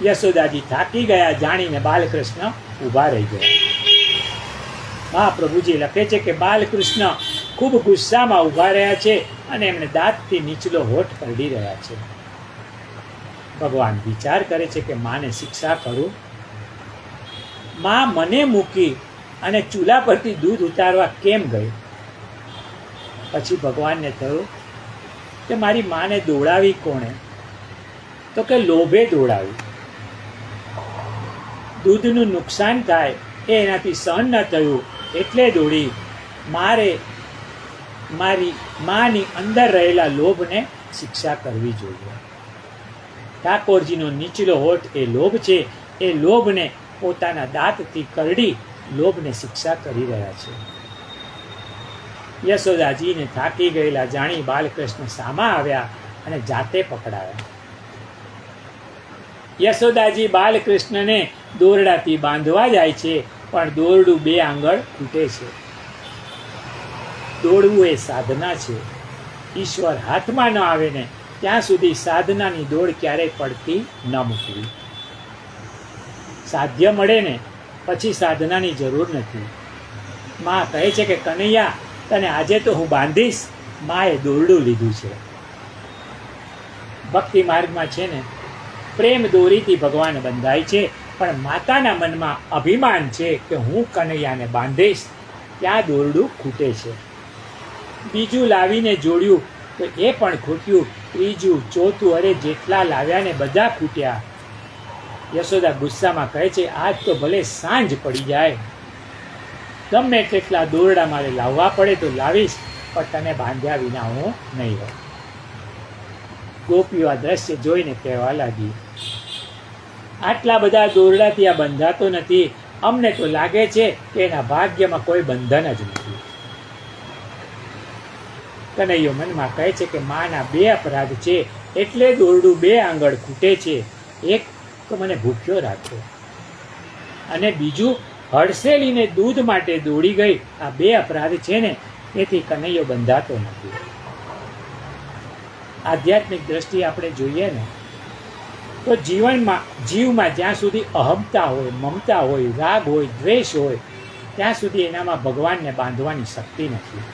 યશોદાજી થાકી ગયા જાણીને બાલકૃષ્ણ ઊભા રહી ગયા. મહાપ્રભુજી લખે છે કે બાલકૃષ્ણ ખૂબ ગુસ્સામાં ઊભા રહ્યા છે અને એમણે દાંતથી નીચલો હોઠ કરડી રહ્યા છે. ભગવાન વિચાર કરે છે કે માને શિક્ષા કરું. માં મને મૂકી અને ચૂલા પરથી દૂધ ઉતારવા કેમ ગઈ? પછી ભગવાનને થયું કે મારી માને દોડાવી કોણે? તો કે લોભે દોડાવી. દૂધનું નુકસાન થાય એ એનાથી સહન ન થયું એટલે દોડી. મારે મારી માની અંદર રહેલા લોભને શિક્ષા કરવી જોઈએ. ઠાકોરજીનો નીચલો હોઠ એ લોભ છે. એ લોભને પોતાના દાંતથી કરડી લોભને શિક્ષા કરી રહ્યા છે. યશોદાજીને થાકી ગયેલા જાણી બાલકૃષ્ણ સામા આવ્યા અને જાતે પકડાયા. યશોદાજી બાલકૃષ્ણને દોરડાથી બાંધવા જાય છે, પણ દોરડું 2 આંગળ ખૂટે છે. દોડવું એ સાધના છે. ઈશ્વર હાથમાં ન આવે ને ત્યાં સુધી સાધનાની દોડ ક્યારેય પડતી ન મૂકવી. સાધ્ય મળે ને પછી સાધનાની જરૂર નથી. માં કહે છે કે કનૈયા, તને આજે તો હું બાંધીશ. માએ દોરડું લીધું છે. ભક્તિ માર્ગમાં છે ને, પ્રેમ દોરીથી ભગવાન બંધાય છે, પણ માતાના મનમાં અભિમાન છે કે હું કનૈયાને બાંધીશ. ત્યાં દોરડું ખૂટે છે. બીજું લાવીને જોડ્યું તો એ પણ ખૂટ્યું. ત્રીજું, ચોથું, અરે જેટલા લાવ્યા ને બધા ખૂટ્યા. યશોદા ગુસ્સામાં કહે છે, આજ તો ભલે સાંજ પડી જાય, ગમે તેટલા દોરડા મારે લાવવા પડે તો લાવીશ, પણ તને બાંધ્યા વિના હું નહીં રહું. ગોપીઓ આ દ્રશ્ય જોઈને કહેવા લાગી, આટલા બધા દોરડાથી આ બંધાતો નથી. અમને તો લાગે છે કે એના ભાગ્યમાં કોઈ બંધન જ નથી. કનૈયો મનમાં કહે છે કે માના 2 અપરાધ છે, એટલે દોરડું 2 આંગળ ખૂટે છે. એક તો મને ભૂખ્યો રાખ્યો, અને બીજું હડસેલીને દૂધ માટે દોડી ગઈ. આ 2 અપરાધ છે ને, તેથી કનૈયો બંધાતો નથી. આધ્યાત્મિક દ્રષ્ટિએ આપણે જોઈએ ને તો જીવમાં જ્યાં સુધી અહમતા હોય, મમતા હોય, રાગ હોય, દ્વેષ હોય, ત્યાં સુધી એનામાં ભગવાનને બાંધવાની શક્તિ નથી.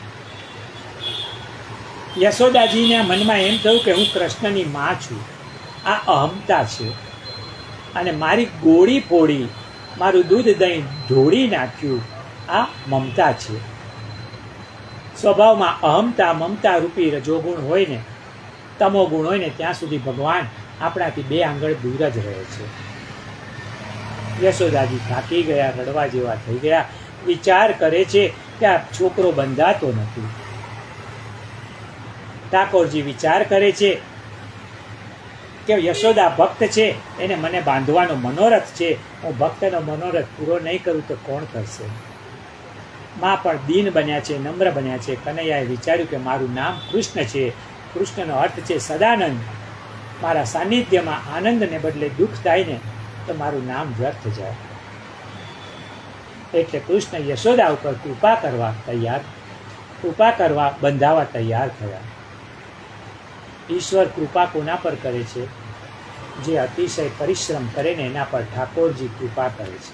યશોદાજીના મનમાં એમ થયું કે હું કૃષ્ણની માં છું. આ અહમતા છે. અને મારી ગોળી ફોડી, મારું દૂધ દહીં ઢોળી નાખ્યું, આ મમતા છે. સ્વભાવમાં અહમતા મમતા રૂપી રજોગુણ હોય ને, તમો ગુણ હોય ને, ત્યાં સુધી ભગવાન આપણાથી 2 આંગળ દૂર જ રહે છે. યશોદાજી થાકી ગયા, રડવા જેવા થઈ ગયા. વિચાર કરે છે કે આ છોકરો બંધાતો નથી. ઠાકોરજી વિચાર કરે છે કે યશોદા ભક્ત છે, એને મને બાંધવાનો મનોરથ છે. હું ભક્તનો મનોરથ પૂરો નહીં કરું તો કોણ કરશે? માં પણ દીન બન્યા છે, નમ્ર બન્યા છે. કનૈયાએ વિચાર્યું કે મારું નામ કૃષ્ણ છે. કૃષ્ણનો અર્થ છે સદાનંદ. મારા સાનિધ્યમાં આનંદને બદલે દુઃખ થાય ને તો મારું નામ વ્યર્થ જાય. એટલે કૃષ્ણ યશોદા ઉપર કૃપા કરવા બંધાવા તૈયાર થયા. ઈશ્વર કૃપા કોના પર કરે છે? જે અતિશય પરિશ્રમ કરે ને એના પર ઠાકોરજી કૃપા કરે છે.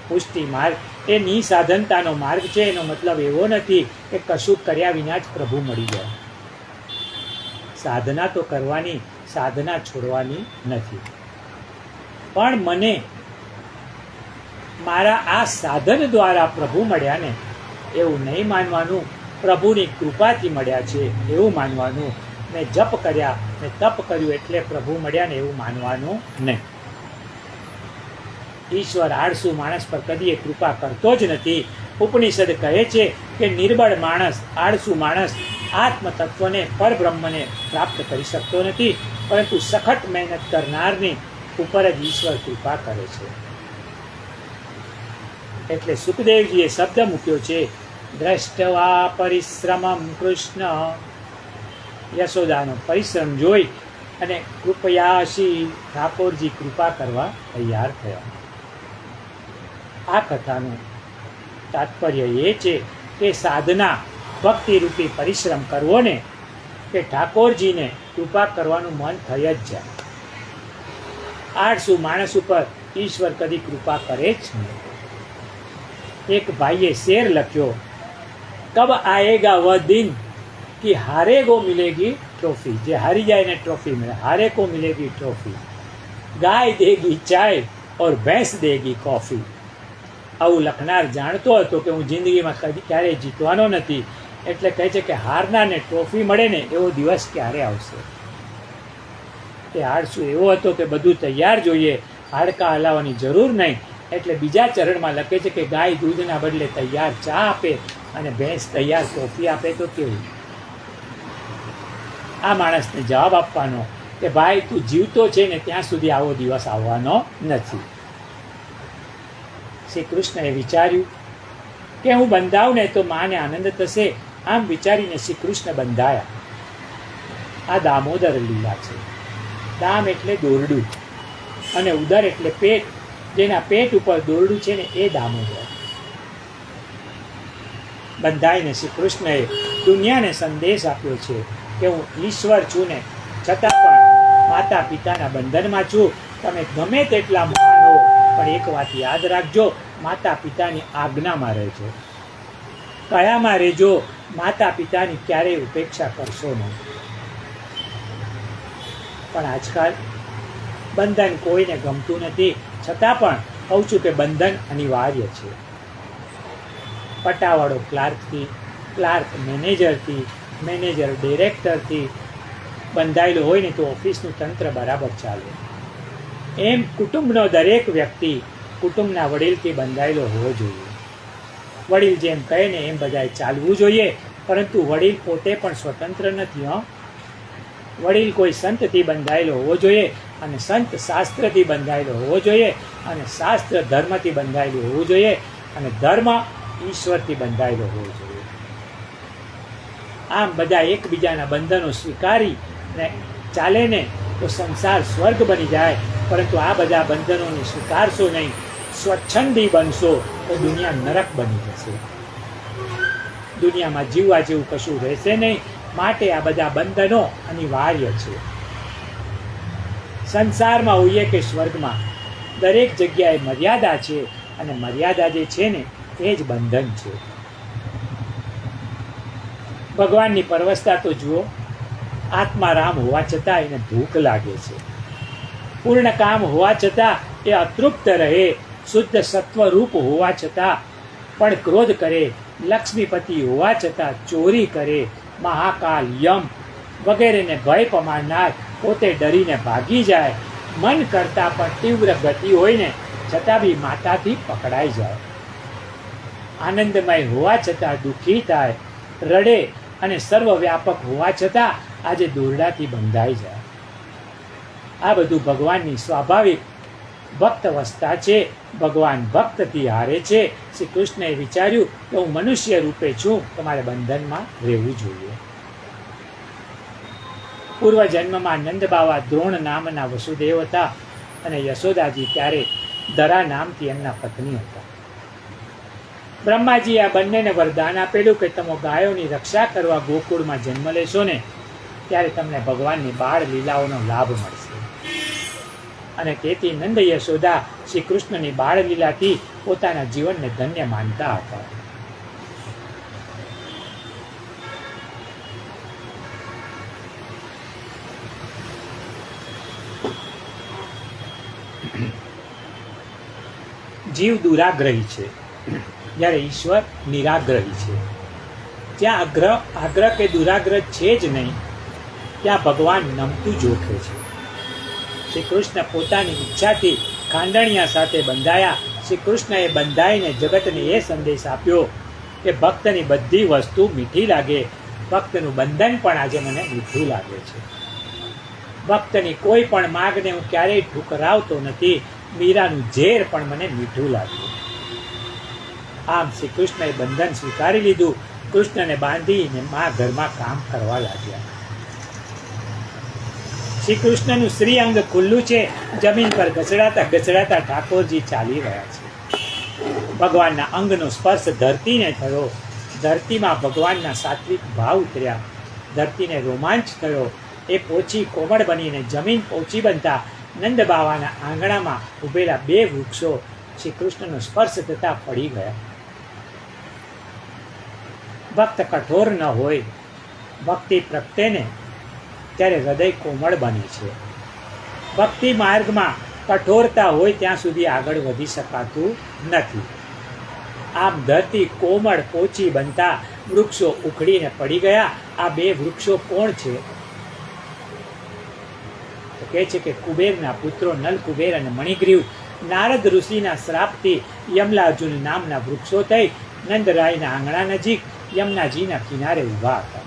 પુષ્ટિ માર્ગ એ નિસાધનતાનો માર્ગ છે. એનો મતલબ એવો નથી કે કશું કર્યા વિના જ પ્રભુ મળી જાય. સાધના તો કરવાની, સાધના છોડવાની નથી. પણ મને મારા આ સાધન દ્વારા પ્રભુ મળ્યા ને એવું નહીં માનવાનું. પ્રભુની કૃપાથી મળ્યા છે એવું માનવાનું. મેં જપ કર્યા, મેં તપ કર્યું એટલે પ્રભુ મળ્યા ને એવું માનવાનું નહીં. ઈશ્વર આળસુ માણસ પર કદીએ કૃપા કરતો જ નથી. ઉપનિષદ કહે છે કે નિર્બળ માણસ, આળસુ માણસ આત્મ તત્વને, પરબ્રહ્મને પ્રાપ્ત કરી શકતો નથી, પરંતુ સખત મહેનત કરનારની ઉપર જ ઈશ્વર કૃપા કરે છે. એટલે સુખદેવજીએ શબ્દ મૂક્યો છે, દ્રષ્ટવા પરિશ્રમમ કૃષ્ણ. યશોદાનો પરિશ્રમ જોઈ અને કૃપયાશી ઠાકોરજી કૃપા કરવા તૈયાર થયા. આ કથાનું તાત્પર્ય એ છે કે સાધના, ભક્તિરૂપી પરિશ્રમ કરવો ને કે ઠાકોરજીને કૃપા કરવાનું મન થઈ જ જાય. આળસુ માણસ ઉપર ઈશ્વર કદી કૃપા કરે જ નહીં. એક ભાઈએ શેર લખ્યો, કબ આએગા વહ દિન कि हारे को मिलेगी ट्रॉफी. जे हारी जाए ने ट्रॉफी मिले, हारे को मिलेगी ट्रॉफी. गाय देगी चाय और भैंस देगी कॉफी. આવું લખનાર જાણતો હતો કે હું જિંદગીમાં ક્યારેય જીતવાનો નથી, એટલે કહે છે કે હારનારને ટ્રોફી મળે ને એવો દિવસ ક્યારે આવશે. તે આળસુ એવો હતો કે બધું તૈયાર જોઈએ, હાડકાં હલાવવાની જરૂર નહીં. એટલે બીજા ચરણમાં લખે છે કે ગાય દૂધના બદલે તૈયાર ચા આપે અને ભેંસ તૈયાર ટોફી આપે તો કેવું? આ માણસને જવાબ આપવાનો કે ભાઈ તું જીવતો છે ને ત્યાં સુધી આવો દિવસ આવવાનો નથી. શ્રી કૃષ્ણએ વિચાર્યું કે હું બંધાવું ને તો માને આનંદ થશે. આમ વિચારીને શ્રી કૃષ્ણ બંધાયા. આ દામોદર લીલા છે. દામ એટલે દોરડું અને ઉદર એટલે પેટ. જેના પેટ ઉપર દોરડું છે ને એ દામોદર. બંધાઈને શ્રી કૃષ્ણએ દુનિયાને સંદેશ આપ્યો છે કે હું ઈશ્વર છું ને છતાં પણ માતા પિતાના બંધનમાં છું. તમે ગમે તેટલા મહાન હો પણ એક વાત યાદ રાખજો, માતા પિતાની આજ્ઞામાં રહેજો. કયામાં રહેજો, માતા પિતાની ક્યારેય ઉપેક્ષા કરશો નહીં. પણ આજકાલ બંધન કોઈને ગમતું નથી, છતાં પણ કહું છું કે બંધન અનિવાર્ય છે. પટાવાળો ક્લાર્કથી, ક્લાર્ક મેનેજરથી, મેનેજર ડિરેક્ટરથી બંધાયેલો હોય ને તો ઓફિસનું તંત્ર બરાબર ચાલે. એમ કુટુંબનો દરેક વ્યક્તિ કુટુંબના વડીલથી બંધાયેલો હોવો જોઈએ. વડીલ જેમ કહે ને એમ બધાએ ચાલવું જોઈએ, પરંતુ વડીલ પોતે પણ સ્વતંત્ર નથી. વડીલ કોઈ સંતથી બંધાયેલો હોવો જોઈએ, અને સંત શાસ્ત્રથી બંધાયેલો હોવો જોઈએ, અને શાસ્ત્ર ધર્મથી બંધાયેલું હોવું જોઈએ, અને ધર્મ ઈશ્વરથી બંધાયેલો હોવો જોઈએ. આમ બધા એકબીજાના બંધનો સ્વીકારી ને ચાલે ને તો સંસાર સ્વર્ગ બની જાય. પરંતુ આ બધા બંધનોને સ્વીકારશો નહીં, સ્વચ્છંદી બનશો તો દુનિયા નરક બની જશે. દુનિયામાં જીવવા જેવું કશું રહેશે નહીં. માટે આ બધા બંધનો અનિવાર્ય છે. સંસારમાં હોઈએ કે સ્વર્ગમાં, દરેક જગ્યાએ મર્યાદા છે, અને મર્યાદા જે છે ને એ જ બંધન છે. ભગવાનની પરવસતા તો જુઓ. આત્મા રામ હોવા છતાં એને ભૂખ લાગે છે. પૂર્ણ કામ હોવા છતાં એ અતૃપ્ત રહે. શુદ્ધ સત્વરૂપ હોવા છતાં પણ ક્રોધ કરે. લક્ષ્મીપતિ હોવા છતાં ચોરી કરે. મહાકાલ યમ વગેરેને ભય પમાડનાર પોતે ડરીને ભાગી જાય. મન કરતાં પણ તીવ્ર ગતિ હોય ને છતાં બી માતાથી પકડાઈ જાય. આનંદમય હોવા છતાં દુઃખી થાય, રડે, અને સર્વવ્યાપક હોવા છતાં આજે દોરડાથી બંધાઈ જાય. આ બધું ભગવાનની સ્વાભાવિક ભક્ત અવસ્થા છે. ભગવાન ભક્તથી હારે છે. શ્રી કૃષ્ણએ વિચાર્યું કે હું મનુષ્ય રૂપે છું, તમારે બંધનમાં રહેવું જોઈએ. પૂર્વજન્મમાં નંદ બાવા દ્રોણ નામના વસુદેવ હતા, અને યશોદાજી ત્યારે ધરા નામથી એમના પત્ની હતા. બ્રહ્માજી આ બંનેને વરદાન આપેલું કે તમે ગાયોની રક્ષા કરવા ગોકુળમાં જન્મ લેશો ને ત્યારે તમને ભગવાનની બાળ લીલાઓનો લાભ મળશે. અને તેથી નંદ યશોદા શ્રી કૃષ્ણની બાળ લીલાથી પોતાના જીવનને ધન્ય માનતા હતા. જીવ દુરાગ્રહી છે, જ્યારે ઈશ્વર નિરાગ્રહી છે. જ્યાં આગ્રહ કે દુરાગ્રહ છે જ નહીં, ત્યાં ભગવાન નમતું જોખે છે. શ્રી કૃષ્ણ પોતાની ઈચ્છાથી ખાંડણિયા સાથે બંધાયા. શ્રી કૃષ્ણએ બંધાઈને જગતને એ સંદેશ આપ્યો કે ભક્તની બધી વસ્તુ મીઠી લાગે. ભક્તનું બંધન પણ આજે મને મીઠું લાગે છે. ભક્તની કોઈ પણ માગને હું ક્યારેય ઠુકરાવતો નથી. મીરાનું ઝેર પણ મને મીઠું લાગ્યું. આમ શ્રી કૃષ્ણએ બંધન સ્વીકારી લીધું. કૃષ્ણને બાંધીને મા ઘરમાં કામ કરવા લાગ્યા. શ્રી કૃષ્ણનું શ્રી અંગ ખુલ્લું છે. જમીન પર ઘસડાતા ઘસડાતા ઠાકોરજી ચાલી રહ્યા છે. ભગવાનના અંગનો સ્પર્શ ધરતીને થયો. ધરતીમાં ભગવાનના સાત્વિક ભાવ ઉતર્યા. ધરતીને રોમાંચ થયો. એ પોચી કોમળ બનીને જમીન પોચી બનતા નંદ બાવાના આંગણામાં ઉભેલા 2 વૃક્ષો શ્રી કૃષ્ણનો સ્પર્શ થતા પડી ગયા. ભક્ત કઠોર ન હોય, ભક્તિ પ્રગટે ને ત્યારે હૃદય કોમળ બને છે. ભક્તિ માર્ગમાં કઠોરતા હોય ત્યાં સુધી આગળ વધી શકાતું નથી. આમ ધરતી કોમળ પોચી બનતા વૃક્ષો ઉખડીને પડી ગયા. આ 2 વૃક્ષો કોણ છે? તો કહે છે કે કુબેરના પુત્રો નલ કુબેર અને મણિગ્રીવ નારદ ઋષિના શ્રાપથી યમલાર્જુન નામના વૃક્ષો થઈ નંદરાયના આંગણા નજીક યમુનાજીના કિનારે ઊભા હતા.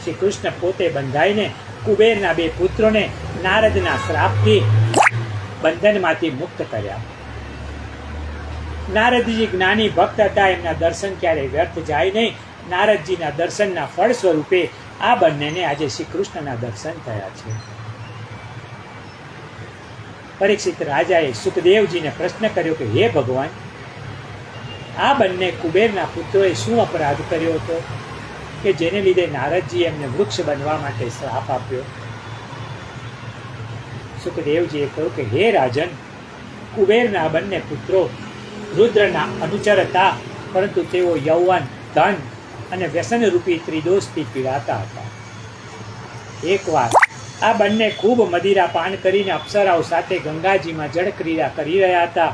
શ્રી કૃષ્ણ પોતે બંધાઈને કુબેરના બે પુત્રોને નારદના શ્રાપથી બંધનમાંથી મુક્ત કર્યા. નારદજી જ્ઞાની ભક્ત હતા, એમના દર્શન ક્યારેય વ્યર્થ જાય નહીં. નારદજીના દર્શનના ફળ સ્વરૂપે આ બંનેને આજે શ્રી કૃષ્ણના દર્શન થયા છે. પરીક્ષિત રાજાએ સુખદેવજીને પ્રશ્ન કર્યો કે હે ભગવાન, આ બંને કુબેરના પુત્રોએ શું અપરાધ કર્યો હતો કે જેને લીધે નારદજી એમને વૃક્ષ બનવા માટે શ્રાપ આપ્યો? સુખદેવજીએ કહ્યું કે હે રાજન, કુબેરના બંને પુત્રો રુદ્રના અનુચર હતા, પરંતુ તેઓ યૌવન, ધન અને વ્યસનરૂપી ત્રિદોષથી પીડાતા હતા. એકવાર આ બંને ખૂબ મદિરા પાન કરીને અપ્સરાઓ સાથે ગંગાજીમાં જળ ક્રીડા કરી રહ્યા હતા,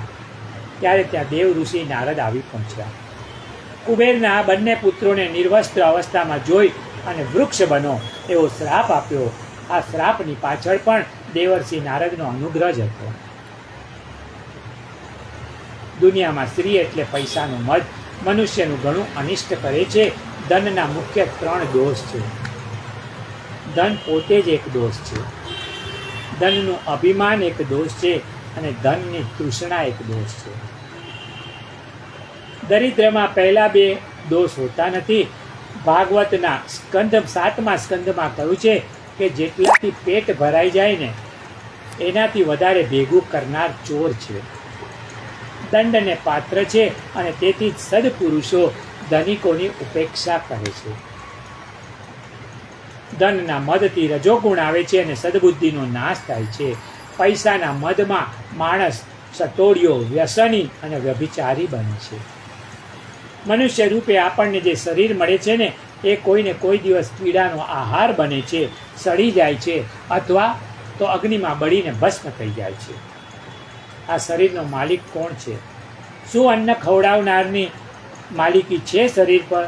ત્યારે ત્યાં દેવ ઋષિ નારદ આવી પહોંચ્યા. કુબેરના આ બંને પુત્રોને નિર્વસ્ત્ર અવસ્થામાં જોઈ અને વૃક્ષ બનો એવો શ્રાપ આપ્યો. આ શ્રાપની પાછળ પણ દેવર્ષિ નારદનો અનુગ્રહ જ હતો. દુનિયામાં સ્ત્રી એટલે પૈસાનો મદ મનુષ્યનું ઘણું અનિષ્ટ કરે છે. ધનના મુખ્ય 3 દોષ છે. ધન પોતે જ એક દોષ છે, ધનનું અભિમાન એક દોષ છે, અને ધનની તૃષ્ણા એક દોષ છે. દરિદ્રમાં પહેલા 2 દોષ હોતા નથી. ભાગવતના 7મા સ્કંદમાં કહ્યું છે કે જેટલાથી પેટ ભરાઈ જાય ને એનાથી વધારે ભેગું કરનાર ચોર છે. દંડને પાત્ર છે, અને તેથી જ સદપુરુષો ધનિકોની ઉપેક્ષા કરે છે. ધનના મદથી રજોગુણ આવે છે અને સદબુદ્ધિનો નાશ થાય છે. પૈસાના મદમાં માણસ સટોડિયો, વ્યસની અને વ્યભિચારી બને છે. મનુષ્ય રૂપે આપણને જે શરીર મળે છે ને એ કોઈને કોઈ દિવસ કીડાનો આહાર બને છે, સડી જાય છે, અથવા તો અગ્નિમાં બળીને ભસ્મ થઈ જાય છે. આ શરીરનો માલિક કોણ છે? શું અન્ન ખવડાવનારની માલિકી છે શરીર પર?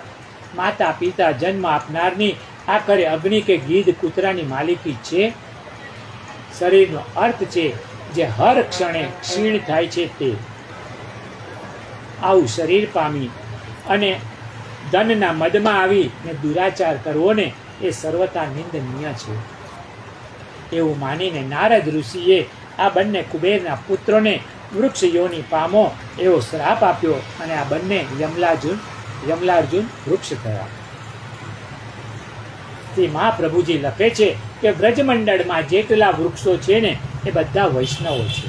માતા પિતા જન્મ આપનારની આખરે અગ્નિ કે ગીધ કૂતરાની માલિકી છે? શરીરનો અર્થ છે જે હર ક્ષણે ક્ષીણ થાય છે તે. આવું શરીર પામી અને ધનના મદમાં આવીને દુરાચાર કરવો ને એ સર્વથા નિંદનીય છે. એવું માનીને નારદ ઋષિએ આ બંને કુબેરના પુત્રોને વૃક્ષ યોની પામો એવો શ્રાપ આપ્યો, અને આ બંને યમલાર્જુન વૃક્ષ થયા. તે મહાપ્રભુજી લખે છે કે વ્રજમંડળમાં જેટલા વૃક્ષો છે ને એ બધા વૈષ્ણવો છે.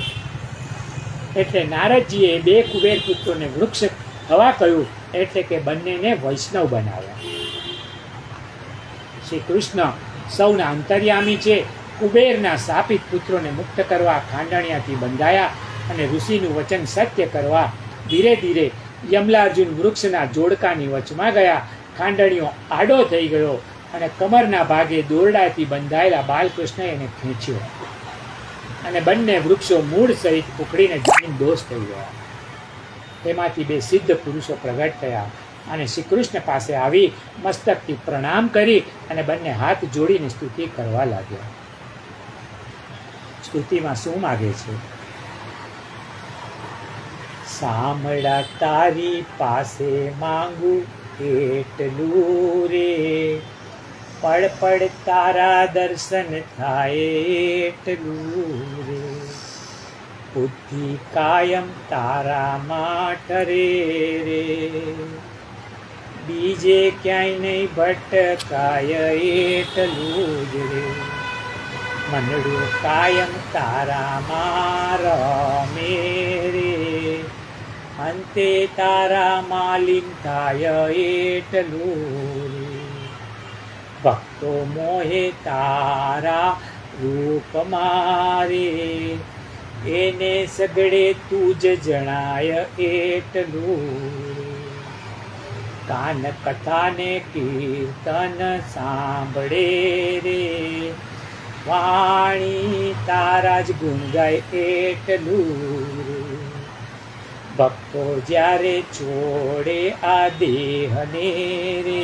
એટલે નારદજીએ 2 કુબેર પુત્રોને વૃક્ષ થવા કહ્યું, એટલે કે બંનેને વૈષ્ણવ બનાવ્યા. શ્રી કૃષ્ણ સૌના અંતર્યામી છે. કુબેરના શાપિત પુત્રોને મુક્ત કરવા ખાંડણિયાથી બંધાયા, અને ઋષિનું વચન સત્ય કરવા ધીરે ધીરે યમલાર્જુન વૃક્ષના જોડકાની વચમાં ગયા. ખાંડણીઓ આડો થઈ ગયો અને કમરના ભાગે દોરડાથી બંધાયેલા બાલકૃષ્ણએ એને ખેંચ્યો, અને બંને વૃક્ષો મૂળ સહિત ઉખડીને જમીન દોષ થઈ ગયા. તેમાંથી 2 સિદ્ધ પુરુષો પ્રગટ થયા અને શ્રી કૃષ્ણ પાસે આવી મસ્તકથી પ્રણામ કરી અને બંને હાથ જોડીને સ્તુતિ કરવા લાગ્યા. સ્તુતિમાં શું માગે છે? સાંભળા તારી પાસે માંગુ એટલું રે, પળ પળ તારા દર્શન થાય એટલું રે, બુદ્ધિ કાયમ તારામાં ઠરે રે, બીજે ક્યાંય નહીં ભટકાય એટલું જ રે, મનડું કાયમ તારામાં રમે રે, અંતે તારા માલિન થાય એટલું રે, ભક્તો મોહે તારા રૂપ મારે, એને સગડે તું જ જણાય એટલું રે, કાન કથાને કીર્તન સાંભળે રે, વાણી તારા જ ગુણ ગાય એટલું રે, ભક્તો જ્યારે છોડે આ દેહને રે,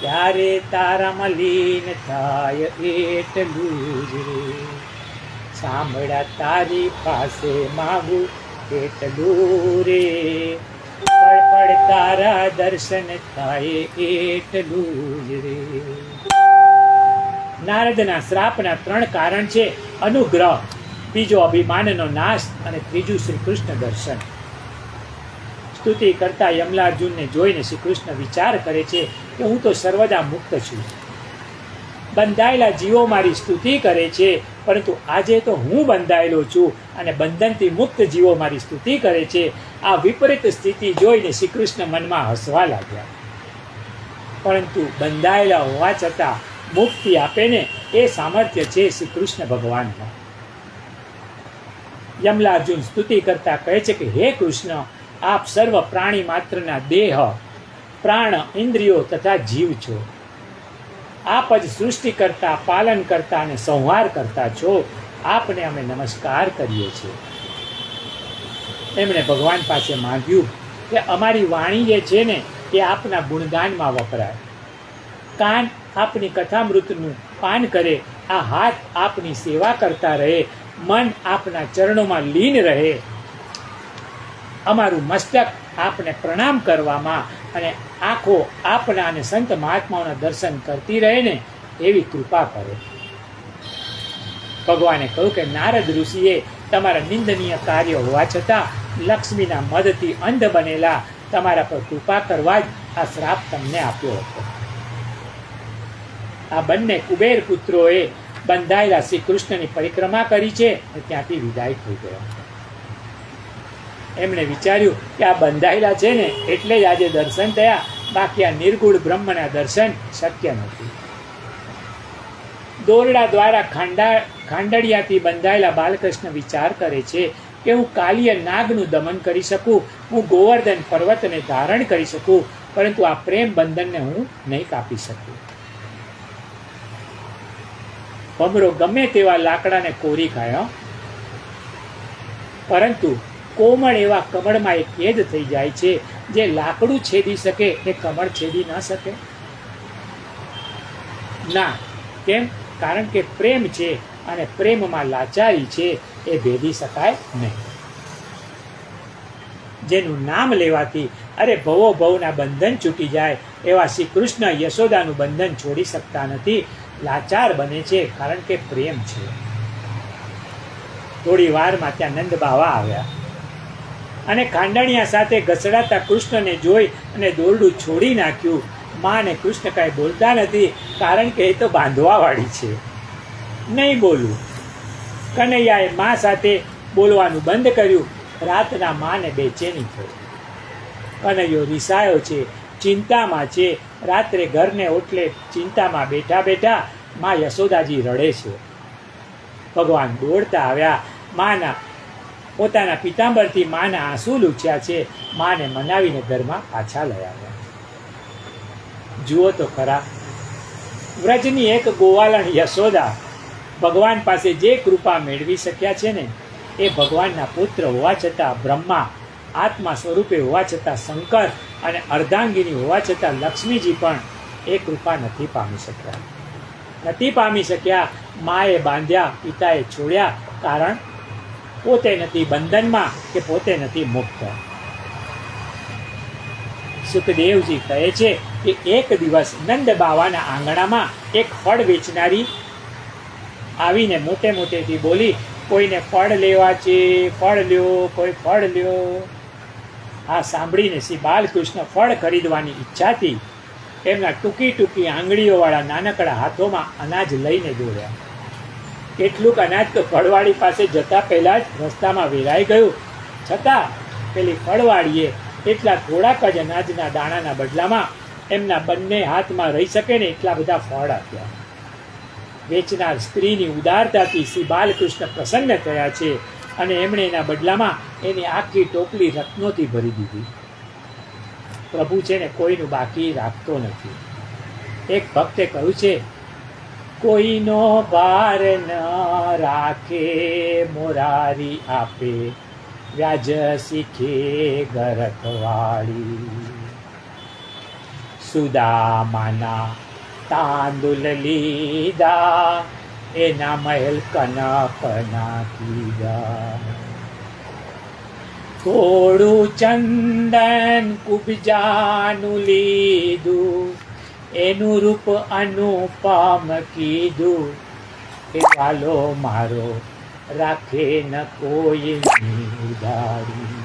ત્યારે તારામાં લીન થાય એટલું જ રે, સાંભળા તારી પાસે માગું એટલું રે. પણ તારા દર્શન થાય એટલું જ રે. નારદના શ્રાપના 3 કારણ છે: અનુગ્રહ, બીજો અભિમાનનો નાશ અને ત્રીજું શ્રી કૃષ્ણ દર્શન. સ્તુતિ કરતા યમલાર્જુનને જોઈને શ્રી કૃષ્ણ વિચાર કરે છે કે હું તો સર્વદા મુક્ત છું. બંધાયેલા જીવો મારી સ્તુતિ કરે છે, પરંતુ આજે તો હું બંધાયેલો છું અને બંધનથી મુક્ત જીવો મારી સ્તુતિ કરે છે. આ વિપરીત સ્થિતિ જોઈને શ્રી કૃષ્ણ મનમાં હસવા લાગ્યા. પરંતુ બંધાયેલા હોવા છતાં મુક્તિ આપે ને, એ સામર્થ્ય છે શ્રી કૃષ્ણ ભગવાનમાં. યમલાર્જુન સ્તુતિ કરતા કહે છે કે હે કૃષ્ણ, આપ સર્વ પ્રાણી માત્રના દેહ, પ્રાણ, ઇન્દ્રિયો તથા જીવ છો. આપ જ સૃષ્ટિ કરતા, પાલન કરતા અને સંહાર કરતા છો. આપને અમે નમસ્કાર કરીએ છીએ. એમણે ભગવાન પાસે માંગ્યું કે અમારી વાણી જે છે ને એ આપના ગુણગાનમાં વપરાય. કાન આપની કથામૃતનું પાન કરે, આ હાથ આપની સેવા કરતા રહે, મન આપના ચરણોમાં લીન રહે, અમારું મસ્તક આપને પ્રણામ કરવામાં અને આંખો આપના અને સંત મહાત્માઓના દર્શન કરતી રહે ને, એવી કૃપા કરો. ભગવાને કહ્યું કે નારદ ઋષિએ તમારા નિંદનીય કાર્ય હોવા છતાં લક્ષ્મીના મદથી અંધ બનેલા તમારા પર કૃપા કરવા જ આ શ્રાપ તમને આપ્યો હતો. આ બંને કુબેર પુત્રોએ બંધાયેલા શ્રી કૃષ્ણની પરિક્રમા કરી છે અને ત્યાંથી વિદાય થઈ ગયા. એમણે વિચાર્યું કે આ બંધાયેલા છે ને એટલે જ આજે દર્શન થયા, બાકી આ નિર્ગુણ બ્રહ્મના દર્શન શક્ય નથી. દોરડા દ્વારા ખાંડડિયાથી બંધાયેલા બાલકૃષ્ણ વિચાર કરે છે કે હું કાલિય નાગનું દમન કરી શકું, હું ગોવર્ધન પર્વતને ધારણ કરી શકું, પરંતુ આ પ્રેમ બંધનને હું નહીં કાપી શકું. ભમરો ગમે તેવા લાકડાને કોરી ખાય, પરંતુ કોમળ એવા કમળમાં એ કેદ થઈ જાય છે. જે લાકડું છેદી શકે એ કમળ છેદી ન શકે ના. કેમ? કારણ કે પ્રેમ છે અને પ્રેમમાં લાચારી છે, એ ભેદી શકાય નહીં. જેનું નામ લેવાથી અરે ભવો ભવના બંધન છૂટી જાય, એવા શ્રી કૃષ્ણ યશોદાનું બંધન છોડી શકતા નથી. લાચાર બને છે કારણ કે પ્રેમ છે. થોડી વારમાં ત્યાં નંદ બાવા આવ્યા અને ખાંડણિયા સાથે ઘસડાતા કૃષ્ણને જોઈ અને દોરડું છોડી નાખ્યું. માં અને કૃષ્ણ કાંઈ બોલતા નથી, કારણ કે એ તો બાંધવાવાળી છે. નહીં બોલું. કનૈયાએ મા સાથે બોલવાનું બંધ કર્યું. રાતના માને બેચેની થઈ. કનૈયો રિસાયો છે, ચિંતામાં છે. રાત્રે ઘરને ઓટલે ચિંતામાં બેઠા બેઠા મા યશોદાજી રડે છે. ભગવાન દોડતા આવ્યા. માના પોતાના પિતાંબરથી માના આંસુ લૂછ્યા છે. માને મનાવીને ઘરમાં પાછા લઈ આવ્યા. જુઓ તો ખરા, વ્રજની એક ગોવાલણ યશોદા ભગવાન પાસે જે કૃપા મેળવી શક્યા છે ને, એ ભગવાનના પુત્ર હોવા છતાં, બ્રહ્મા આત્મા સ્વરૂપે હોવા છતાં, શંકર અને અર્ધાંગિની હોવા છતાં લક્ષ્મીજી પણ એ કૃપા નથી પામી શક્યા. માએ બાંધ્યા, પિતાએ છોડ્યા, કારણ પોતે નથી બંધનમાં કે પોતે નથી મુક્ત. સુખદેવજી કહે છે કે એક દિવસ નંદ બાવાના આંગણામાં એક ફળ વેચનારી આવીને મોટે મોટેથી બોલી, કોઈને ફળ લેવા છે, ફળ લ્યો, કોઈ ફળ લ્યો. આ સાંભળીને શ્રી બાલકૃષ્ણ ફળ ખરીદવાની ઈચ્છાથી એમના ટૂંકી ટૂંકી આંગળીઓવાળા નાનકડા હાથોમાં અનાજ લઈને દોડ્યા. કેટલુંક અનાજ તો ફળવાળી પાસે જતા પહેલાં જ રસ્તામાં વેરાઈ ગયું, છતાં પેલી ફળવાળીએ એટલા થોડાક જ અનાજના દાણાના બદલામાં એમના બંને હાથમાં રહી શકે ને એટલા બધા ફળ આપ્યા. વેચનાર સ્ત્રીની ઉદારતાથી શ્રી બાલકૃષ્ણ પ્રસન્ન થયા છે અને એમણે એના બદલામાં એની આખી ટોપલી રત્નોથી ભરી દીધી. પ્રભુ છે ને કોઈનું બાકી રાખતો નથી. એક ભક્તે કહ્યું છે, કોઈનો ભાર ન રાખે મોરારી આપે, વ્યાજ શીખે ગરખવાળી. સુદામાના તાંદુલ લીધા, એના મહેલ કનક નાખીધા. થોડું ચંદન કુબજાનું લીધું, એનું રૂપ અનુપમ કીધું, કે વાલો મારો રાખે ન કોઈની ઉદારી,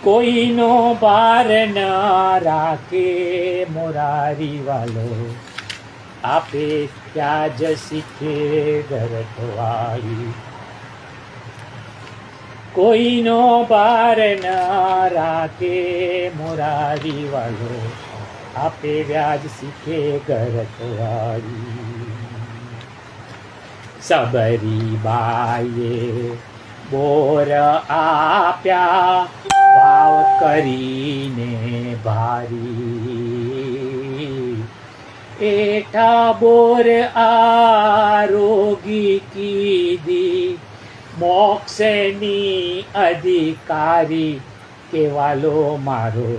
કોઈનો ભાર ન રાખે મોરારી વાલો, આપે ત્યાં જ શીખે ગરતવાળી, કોઈનો ભાર ન રાખે મોરારી વાલો, આપે વ્યાજ શીખે ગરતવાળી. સબરી બાઈએ બોર આપ્યા ભાવ કરીને ભારી, એઠા બોર આરોગી કીધી, મોક્ષની અધિકારી, કેવાલો મારો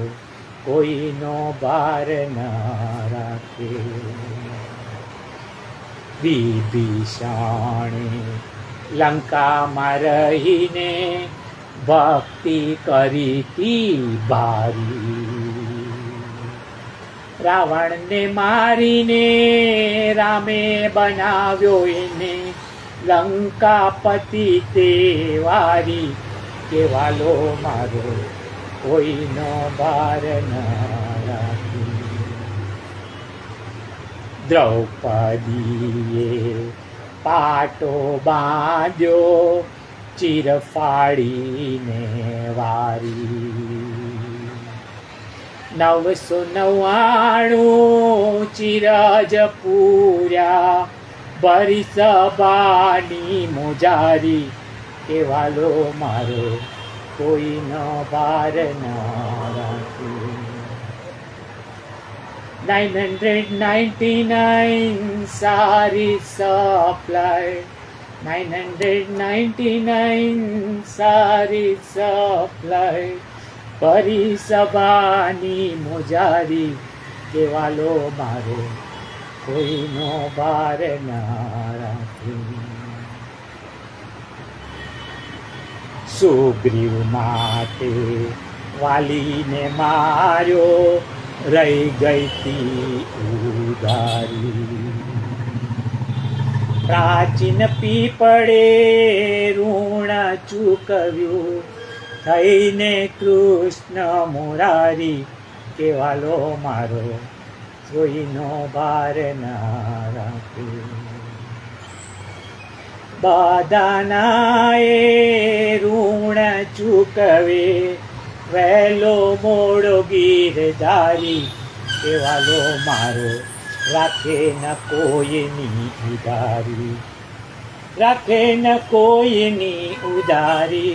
કોઈનો ભાર ન રાખે. વિભીષણે લંકામાં રહીને ભક્તિ કરી તી ભારી, રાવણને મારીને રામે બનાવ્યો એને લંકાપતિ તેવારી, કેવાલો મારો કોઈનો ભાર ન રાખે. દ્રૌપદીએ પાટો બાંધ્યો ચીર ફાડીને વારી, 999 ચિરજ પૂર્યા ભરી સભાની મોજારી, કેવાલો મારો કોઈનો ભાર ન રાખે. 999 સારી સપ્લાય, 999 સારી સપ્લાય, ભરી સભાની મોજારી, કેવાલો મારો કોઈનો ભાર ન રાખે. સુગ્રીવ માટે વાલીને માર્યો રહી ગઈ તી ઉધારી, પ્રાચીન પીપળે ઋણ ચૂકવ્યું થઈને કૃષ્ણ મુરારી, કેવાલો મારો કોઈનો ભાર ન રાખે. બધાનાએ ઋણ ચૂકવે વહેલો મોડો ગીરધારી, કેવાલો મારો રાખે ન કોઈની ઉધારી, રાખે ન કોઈની ઉધારી,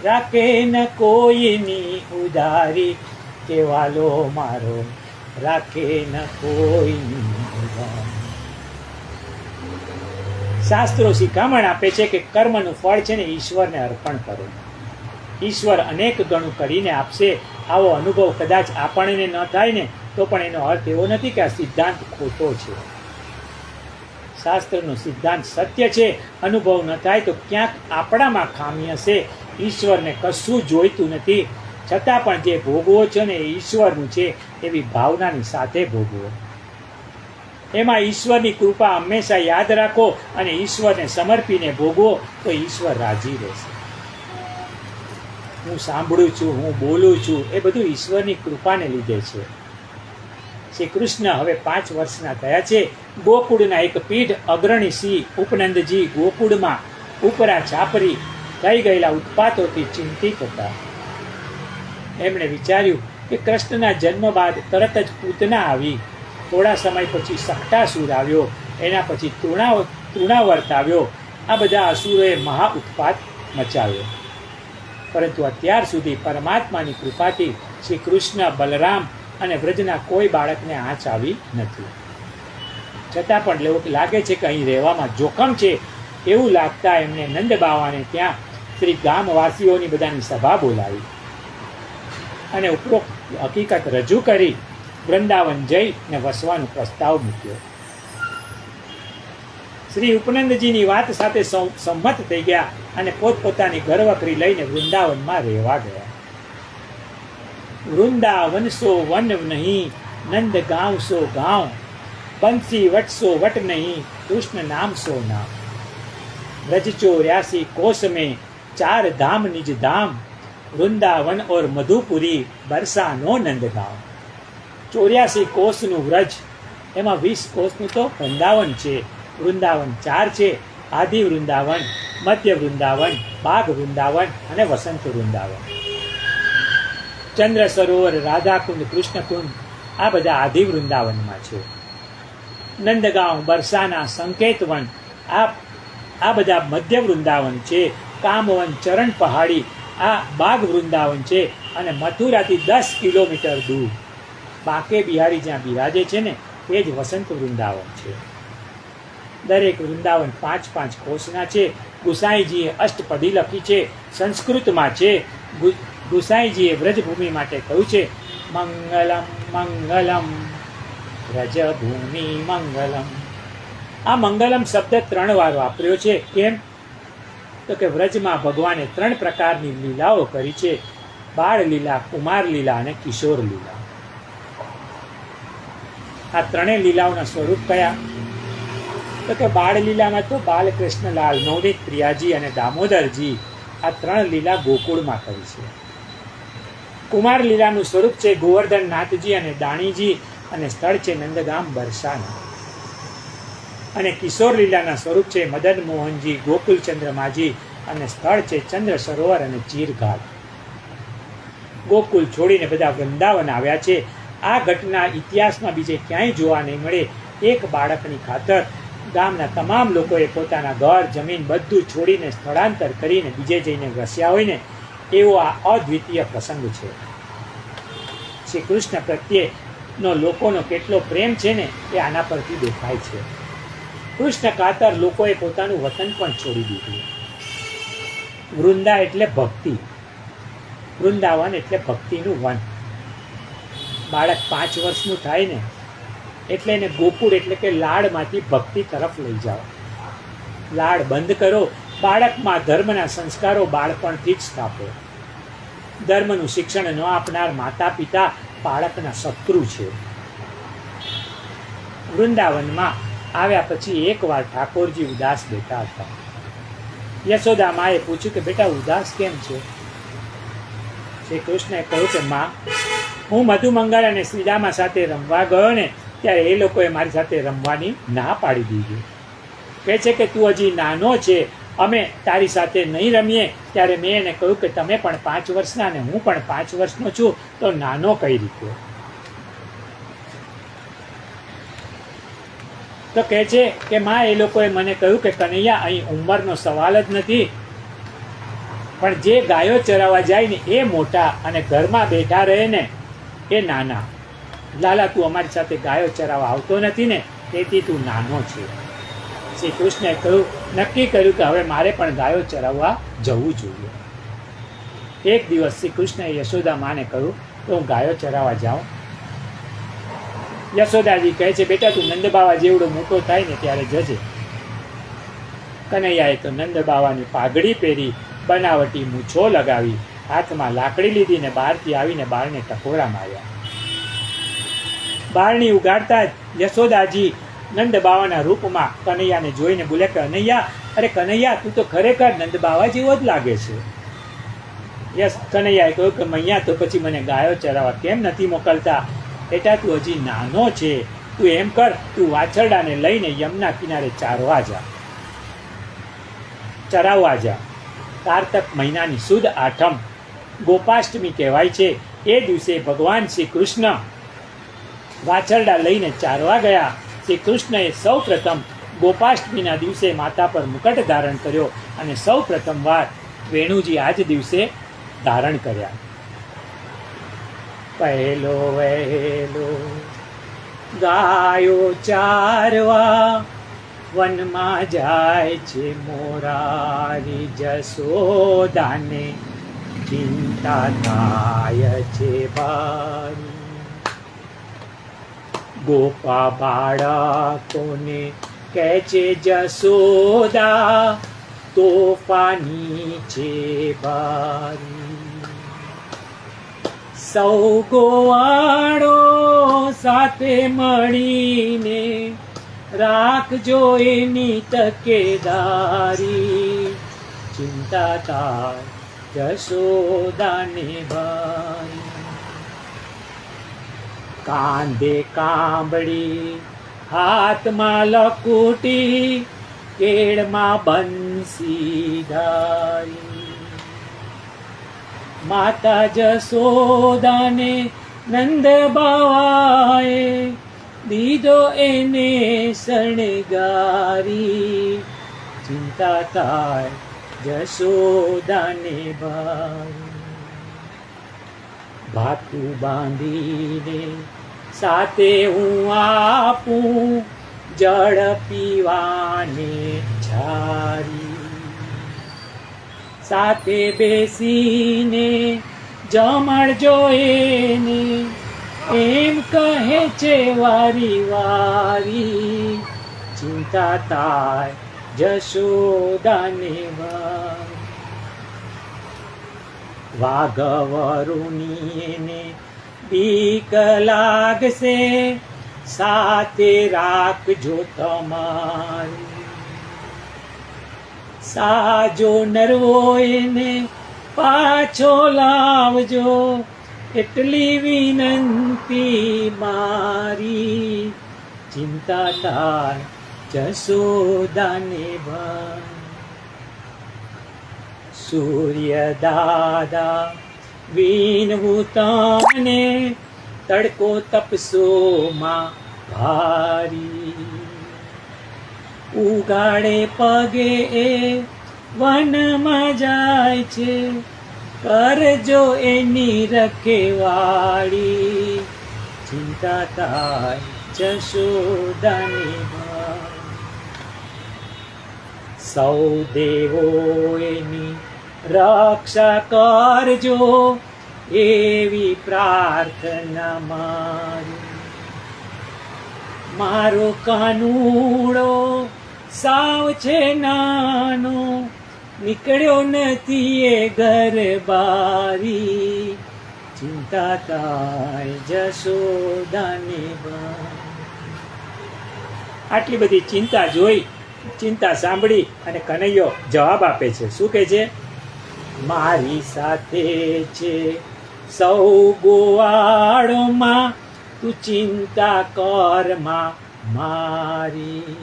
રાખે ન કોઈની ઉધારી, કેવાલો મારો રાખે ન કોઈની ઉધારી. શાસ્ત્રો શિખામણ આપે છે કે કર્મનું ફળ છે ને ઈશ્વરને અર્પણ કરો, ઈશ્વર અનેક ગણું કરીને આપશે. આવો અનુભવ કદાચ આપણને ન થાય ને તો પણ એનો અર્થ એવો નથી કે આ સિદ્ધાંત ખોટો છે. શાસ્ત્રનો સિદ્ધાંત સત્ય છે. અનુભવ ન થાય તો ક્યાંક આપણામાં ખામી હશે. ઈશ્વરને કશું જોઈતું નથી, છતાં પણ જે ભોગવો છે ને એ ઈશ્વરનું છે એવી ભાવનાની સાથે ભોગવો. એમાં ઈશ્વરની કૃપા હંમેશા યાદ રાખો અને ઈશ્વરને સમર્પીને ભોગવો તો ઈશ્વર રાજી રહેશે. હું સાંભળું છું, હું બોલું છું, એ બધું ઈશ્વરની કૃપાને લીધે છે. શ્રી કૃષ્ણ હવે 5 વર્ષના થયા છે. ગોકુળના એક પીઢ અગ્રણી સિંહ ઉપનંદજી ગોકુળમાં ઉપરા છાપરી થઈ ગયેલા ઉત્પાતોથી ચિંતિત હતા. એમણે વિચાર્યું કે કૃષ્ણના જન્મ બાદ તરત જ પૂતના આવી, થોડા સમય પછી સક્ટાસુર આવ્યો, એના પછી તૃણાવર્ત આવ્યો. આ બધા અસુરોએ મહા ઉત્પાત મચાવ્યો. પરંતુ અત્યાર સુધી પરમાત્માની કૃપાથી શ્રી કૃષ્ણ, બલરામ અને વ્રજના કોઈ બાળકને આંચ આવી નથી. છતાં પણ લાગે છે કે અહીં રહેવામાં જોખમ છે એવું લાગતા એમણે નંદ બાવાને ત્યાં શ્રી ગામવાસીઓની બધાની સભા બોલાવી અને ઉપરોક્ત હકીકત રજૂ કરી વૃંદાવન જઈને વસવાનો પ્રસ્તાવ મૂક્યો. શ્રી ઉપનંદજીની વાત સાથે સંમત થઈ ગયા અને પોતપોતાની ઘરવકરી લઈને વૃંદાવનમાં રહેવા ગયા. વૃંદાવન સો વન નહીં, નંદ ગાંવ સો ગાંવ, બંસી વટ સો વટ નહીં, કૃષ્ણ નામ સો નામ. ब्रज 84 कोस में 4 धाम निज धाम, वृंदावन और मधुपुरी बरसा नो नंदगांव. 84 कोसનું વ્રજ, એમાં 20 કોસનું તો વૃંદાવન છે. વૃંદાવન 4 છે: આદિ વૃંદાવન, મધ્ય વૃંદાવન, બાગ વૃંદાવન અને વસંત વૃંદાવન. ચંદ્ર સરોવર, રાધાકુંડ, કૃષ્ણકુંડ આ બધા આદિ વૃંદાવનમાં છે. નંદગાંવ, બરસાના, સંકેતવન આ બધા મધ્ય વૃંદાવન છે. કામવન, ચરણ પહાડી આ બાગ વૃંદાવન છે. અને મથુરાથી 10 કિલોમીટર દૂર બાકે બિહારી જ્યાં બિરાજે છે ને એ જ વસંત વૃંદાવન છે. દરેક વૃંદાવન 5-5 કોસના છે. ગુસાઈજીએ અષ્ટપદી લખી છે, સંસ્કૃતમાં છે. ગુસાઈજીએ વ્રજભૂમિ માટે કહ્યું છે, મંગલમ મંગલમ વ્રજભૂમિ મંગલમ. આ મંગલમ શબ્દ 3 વાર વાપર્યો છે. કેમ? તો કે વ્રજમાં ભગવાને 3 પ્રકારની લીલાઓ કરી છે: બાળ લીલા, કુમાર લીલા અને કિશોર લીલા. આ 3 લીલાઓના સ્વરૂપ કયા? તો કે બાળ લીલામાં તો બાલકૃષ્ણલાલ, નવનીત પ્રિયાજી અને દામોદરજી આ 3 લીલા ગોકુળમાં કરી છે. કુમાર લીલાનું સ્વરૂપ છે ગોવર્ધન નાથજી અને દાણીજી અને સ્થળ છે નંદગામ બરસાના. અને કિશોર લીલાના સ્વરૂપ છે મદન મોહનજી, ગોકુલ ચંદ્રમાજી અને સ્થળ છે ચંદ્ર સરોવર અને ચીરઘાટ. ગોકુલ છોડીને બધા વૃંદાવન આવ્યા છે. આ ઘટના ઇતિહાસમાં બીજે ક્યાંય જોવા નહીં મળે. એક બાળકની ખાતર ગામના તમામ લોકોએ પોતાના ઘર, જમીન બધું છોડીને સ્થળાંતર કરીને બીજે જઈને વસ્યા હોય ને એવો આ અદ્વિતીય પ્રસંગ છે. શ્રી કૃષ્ણ પ્રત્યેનો લોકોનો કેટલો પ્રેમ છે ને એ આના પરથી દેખાય છે. કૃષ્ણ ખાતર લોકોએ પોતાનું વતન પણ છોડી દીધું. વૃંદા એટલે ભક્તિ, વૃંદાવન એટલે ભક્તિનું વન. બાળક 5 વર્ષનું થાય ને એટલે એને ગોકુળ એટલે કે લાડમાંથી ભક્તિ તરફ લઈ જાઓ. લાડ બંધ કરો. બાળકમાં ધર્મના સંસ્કારો બાળપણથી જ સ્થાપો. ધર્મનું શિક્ષણ ન આપનાર માતા પિતા બાળકના શત્રુ છે. વૃંદાવનમાં આવ્યા પછી એકવાર ઠાકોરજી ઉદાસ બેઠા હતા. યશોદા માએ પૂછ્યું કે બેટા ઉદાસ કેમ છે? શ્રી કૃષ્ણએ કહ્યું કે માં, હું મધુમંગલ અને શ્રીદામા સાથે રમવા ગયો ને ત્યારે એ લોકોએ મારી સાથે રમવાની ના પાડી દીધી. કહે છે કે તું હજી નાનો છે, અમે તારી સાથે નહીં રમીએ. ત્યારે મેં એને કહ્યું કે તમે પણ 5 વર્ષના અને હું પણ 5 વર્ષનો છું, તો નાનો કઈ રીતે? તો કહે છે કે માં, એ લોકોએ મને કહ્યું કે કનૈયા, અહીં ઉંમરનો સવાલ જ નથી, પણ જે ગાયો ચરાવવા જાય ને એ મોટા અને ઘરમાં બેઠા રહે ને એ નાના. લાલા, તું અમારી સાથે ગાયો ચરાવવા આવતો નથી ને તેથી તું નાનો છે. શ્રી કૃષ્ણએ કહ્યું, નક્કી કર્યું કે હવે મારે પણ ગાયો ચરાવવા જવું જોઈએ. એક દિવસ શ્રી કૃષ્ણએ યશોદા માને કહ્યું તો હું ગાયો ચરાવવા જાઉં. યશોદાજી કહે છે, બેટા તું નંદબાવા જેવડો મોટો થાય ને ત્યારે જજે. કનૈયાએ તો નંદબાવાની પાઘડી પહેરી, બનાવટી મૂછો લગાવી, હાથમાં લાકડી લીધી ને બહારથી આવીને બાળને ટકોરા માર્યા. બાળની ઉગાડતા જ યશોદાજી નંદબાવાના રૂપમાં કનૈયાને જોઈને બોલ્યા કે કનૈયા, અરે કનૈયા, તું તો ખરેખર નંદબાવા જેવો જ લાગે છે. કનૈયાએ કહ્યું કે મૈયા, તો પછી મને ગાયો ચરાવવા કેમ નથી મોકલતા? બેટા તું હજી નાનો છે, તું એમ કર, તું વાછરડાને લઈને યમુના કિનારે ચરાવવા જા. કારતક મહિનાની સુદ આઠમ ગોપાષ્ટમી કહેવાય છે. એ દિવસે ભગવાન શ્રી કૃષ્ણ વાછરડા લઈને ચારવા ગયા. શ્રી કૃષ્ણએ સૌ પ્રથમ ગોપાષ્ટમીના દિવસે માથા પર મુકટ ધારણ કર્યો અને સૌ પ્રથમવાર વેણુજી આ જ દિવસે ધારણ કર્યા. પહેલો વહેલો ગાયો ચારવા વનમાં જાય છે મોરારી, જશોદાને ચિંતા થાય છે ભારી. ગોપા બાળકોને કહે છે જશોદા તોફાની છે બારી. સૌ ગોવાળો સાથે મળીને રાખજો એની તકેદારી. ચિંતા થાય જશોદાને ભાઈ. કાંધે કાંબળી હાથમાં લકુટી કેળમાં બંસી ધારી. માતા જશોદાને નંદ બાવાએ દીધો એને શણગારી. ચિંતા થાય જશોદાને ભાઈ. ભાતું બાંધીને સાથે હું આપું જળ પીવાને છારી. સાથે બેસીને જમણજો એને એમ કહે છે વારી વારી. ચિંતા થાય જશોદાને ભાઈ. વાઘવરુની એને બીક લાગશે સાથે રાખજો તમારી. સાજો નરવો એને પાછો લાવજો એટલી વિનંતી મારી. ચિંતા થાય જશોદાને ભાઈ. સૂર્ય દાદા વિનવું તમને તડકો તપસો માં ભારી. ઉગાડે પગે એ વનમાં જાય છે કરજો એની રખેવાળી. ચિંતા થાય જશોદાની ભાઈ. સૌ દેવો એની રક્ષા કરજો એવી પ્રાર્થના મારી. મારો કાનુડો સાવ છે નાનો નીકળ્યો નથી એ ઘર બારી. ચિંતા થાય જશોદાને ભાઈ. આટલી બધી ચિંતા જોઈ, ચિંતા સાંભળી અને કનૈયો જવાબ આપે છે. શું કહે છે? મારી સાથે છે સૌ ગોવાળોમાં તું ચિંતા કરમાં મારી.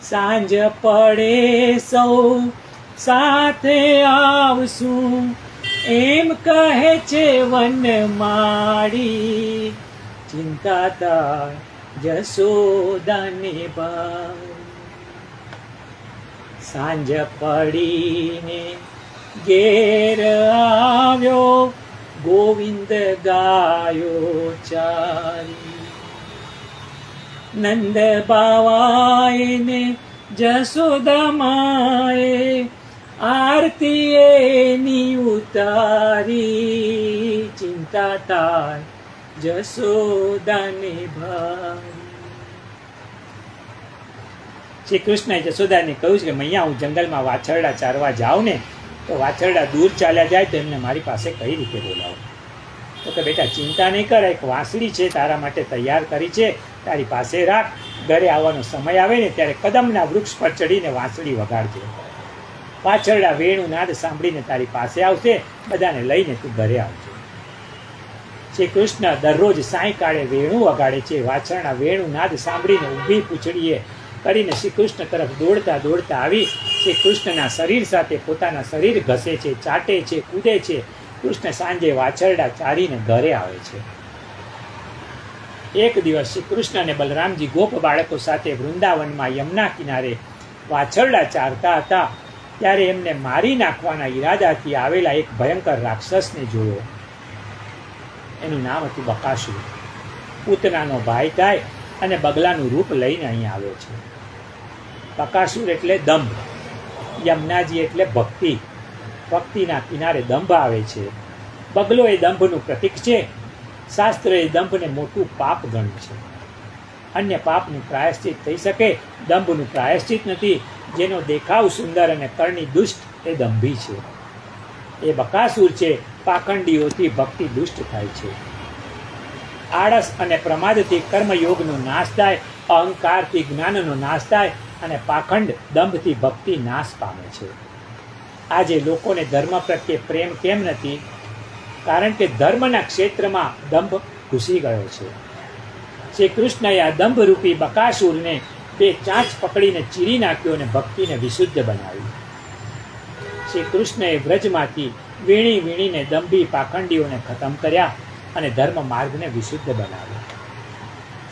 સાંજ પડે સૌ સાથે આવશું એમ કહે છે વનમાળી. ચિંતા થાય જશોદાને ભાઈ. સાંજ પડીને ઘેર આવ્યો ગોવિંદ ગાયો ચારી. નંદ બાવાએ જશોદા માએ આરતી એની ઉતારી. ચિંતા થાય જશોદાને ભાઈ. શ્રી કૃષ્ણએ જશોદાને કહ્યું છે કે મૈયા હું જંગલમાં વાછરડા ચારવા જાઉં ને તો વાછરડા દૂર ચાલ્યા જાય તો એમને મારી પાસે કઈ રીતે બોલાવું? તો કે બેટા ચિંતા નહીં કર, એક વાંસળી છે તારા માટે તૈયાર કરી છે, તારી પાસે રાખ. ઘરે આવવાનો સમય આવે ને ત્યારે કદમના વૃક્ષ પર ચડીને વાંસળી વગાડજે. વાછરડા વેણું નાદ સાંભળીને તારી પાસે આવશે, બધાને લઈને તું ઘરે આવજે. શ્રી કૃષ્ણ દરરોજ સાંયકાળે વેણું વગાડે છે. વાછરડા વેણું નાદ સાંભળીને ઊભી પૂંછડીએ કરીને શ્રી કૃષ્ણ તરફ દોડતા દોડતા આવી શ્રી કૃષ્ણના શરીર સાથે પોતાના શરીર ઘસે છે, ચાટે છે, કૂદે છે. કૃષ્ણ સાંજે વાછરડા ચારીને ઘરે આવે છે. એક દિવસ શ્રી કૃષ્ણ અને બલરામજી ગોપ બાળકો સાથે વૃંદાવનમાં યમુના કિનારે વાછરડા ચારતા હતા ત્યારે એમને મારી નાખવાના ઈરાદાથી આવેલા એક ભયંકર રાક્ષસને જોયો. એનું નામ હતું બકાસુર. પૂતનાનો ભાઈ થાય અને બગલાનું રૂપ લઈને અહીં આવ્યો છે. બકાસુર એટલે દંભ, યમુનાજી એટલે ભક્તિ. ભક્તિના કિનારે દંભ આવે છે. બગલો એ દંભનું પ્રતીક છે. શાસ્ત્રએ દંભને મોટું પાપ ગણ્યું છે. અન્ય પાપનું પ્રાયશ્ચિત થઈ શકે, દંભનું પ્રાયશ્ચિત નથી. જેનો દેખાવ સુંદર અને કરણી દુષ્ટ એ દંભી છે, એ બકાસુર છે. પાખંડીઓથી ભક્તિ દુષ્ટ થાય છે. આળસ અને પ્રમાદથી કર્મયોગનો નાશ થાય, અહંકારથી જ્ઞાનનો નાશ થાય અને પાખંડ દંભથી ભક્તિ નાશ પામે છે. આજે લોકોને ધર્મ પ્રત્યે પ્રેમ કેમ નથી? કારણ કે ધર્મના ક્ષેત્રમાં દંભ ઘૂસી ગયો છે. શ્રી કૃષ્ણએ આ દંભરૂપી બકાસુરને બે ચાંચ પકડીને ચીરી નાખ્યો અને ભક્તિને વિશુદ્ધ બનાવી. શ્રી કૃષ્ણએ વ્રજમાંથી વીણીને દંભી પાખંડીઓને ખતમ કર્યા અને ધર્મ માર્ગને વિશુદ્ધ બનાવ્યો.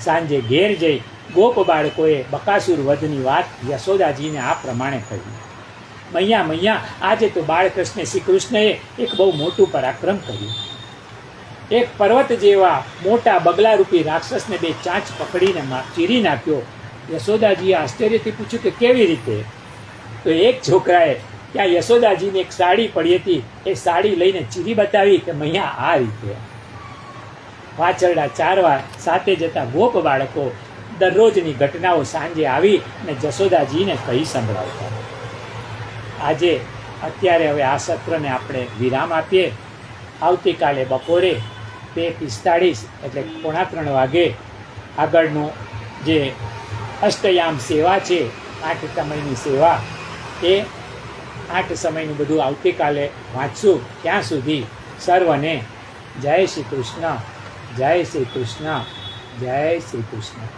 સાંજે ઘેર જઈ ગોપ બાળકોએ બકાસુર વધની વાત યશોદાજીને આ પ્રમાણે કહી. મૈયા મૈયા, આજે તો બાળકૃષ્ણ શ્રી કૃષ્ણએ એક બહુ મોટું પરાક્રમ કર્યું. એક પર્વત જેવા મોટા બગલારૂપી રાક્ષસને બે ચાંચ પકડીને ચીરી નાખ્યો. યશોદાજીએ આશ્ચર્યથી પૂછ્યું કે કેવી રીતે? તો એક છોકરાએ ત્યાં યશોદાજીની એક સાડી પડી હતી, એ સાડી લઈને ચીરી બતાવી કે મૈયા આ રીતે. વાછરડા ચારવા સાથે જતા ગોપ બાળકો દરરોજની ઘટનાઓ સાંજે આવી અને જશોદાજીને કહી સંભળાવતા. આજે અત્યારે હવે આ સત્રને આપણે વિરામ આપીએ. આવતીકાલે બપોરે 2:45 એટલે 2:45 વાગે આગળનું જે અષ્ટયામ સેવા છે, 8 સમયની સેવા, એ 8 સમયનું બધું આવતીકાલે વાંચશું. ત્યાં સુધી સર્વને જય શ્રી કૃષ્ણ, જય શ્રી કૃષ્ણ, જય શ્રી કૃષ્ણ.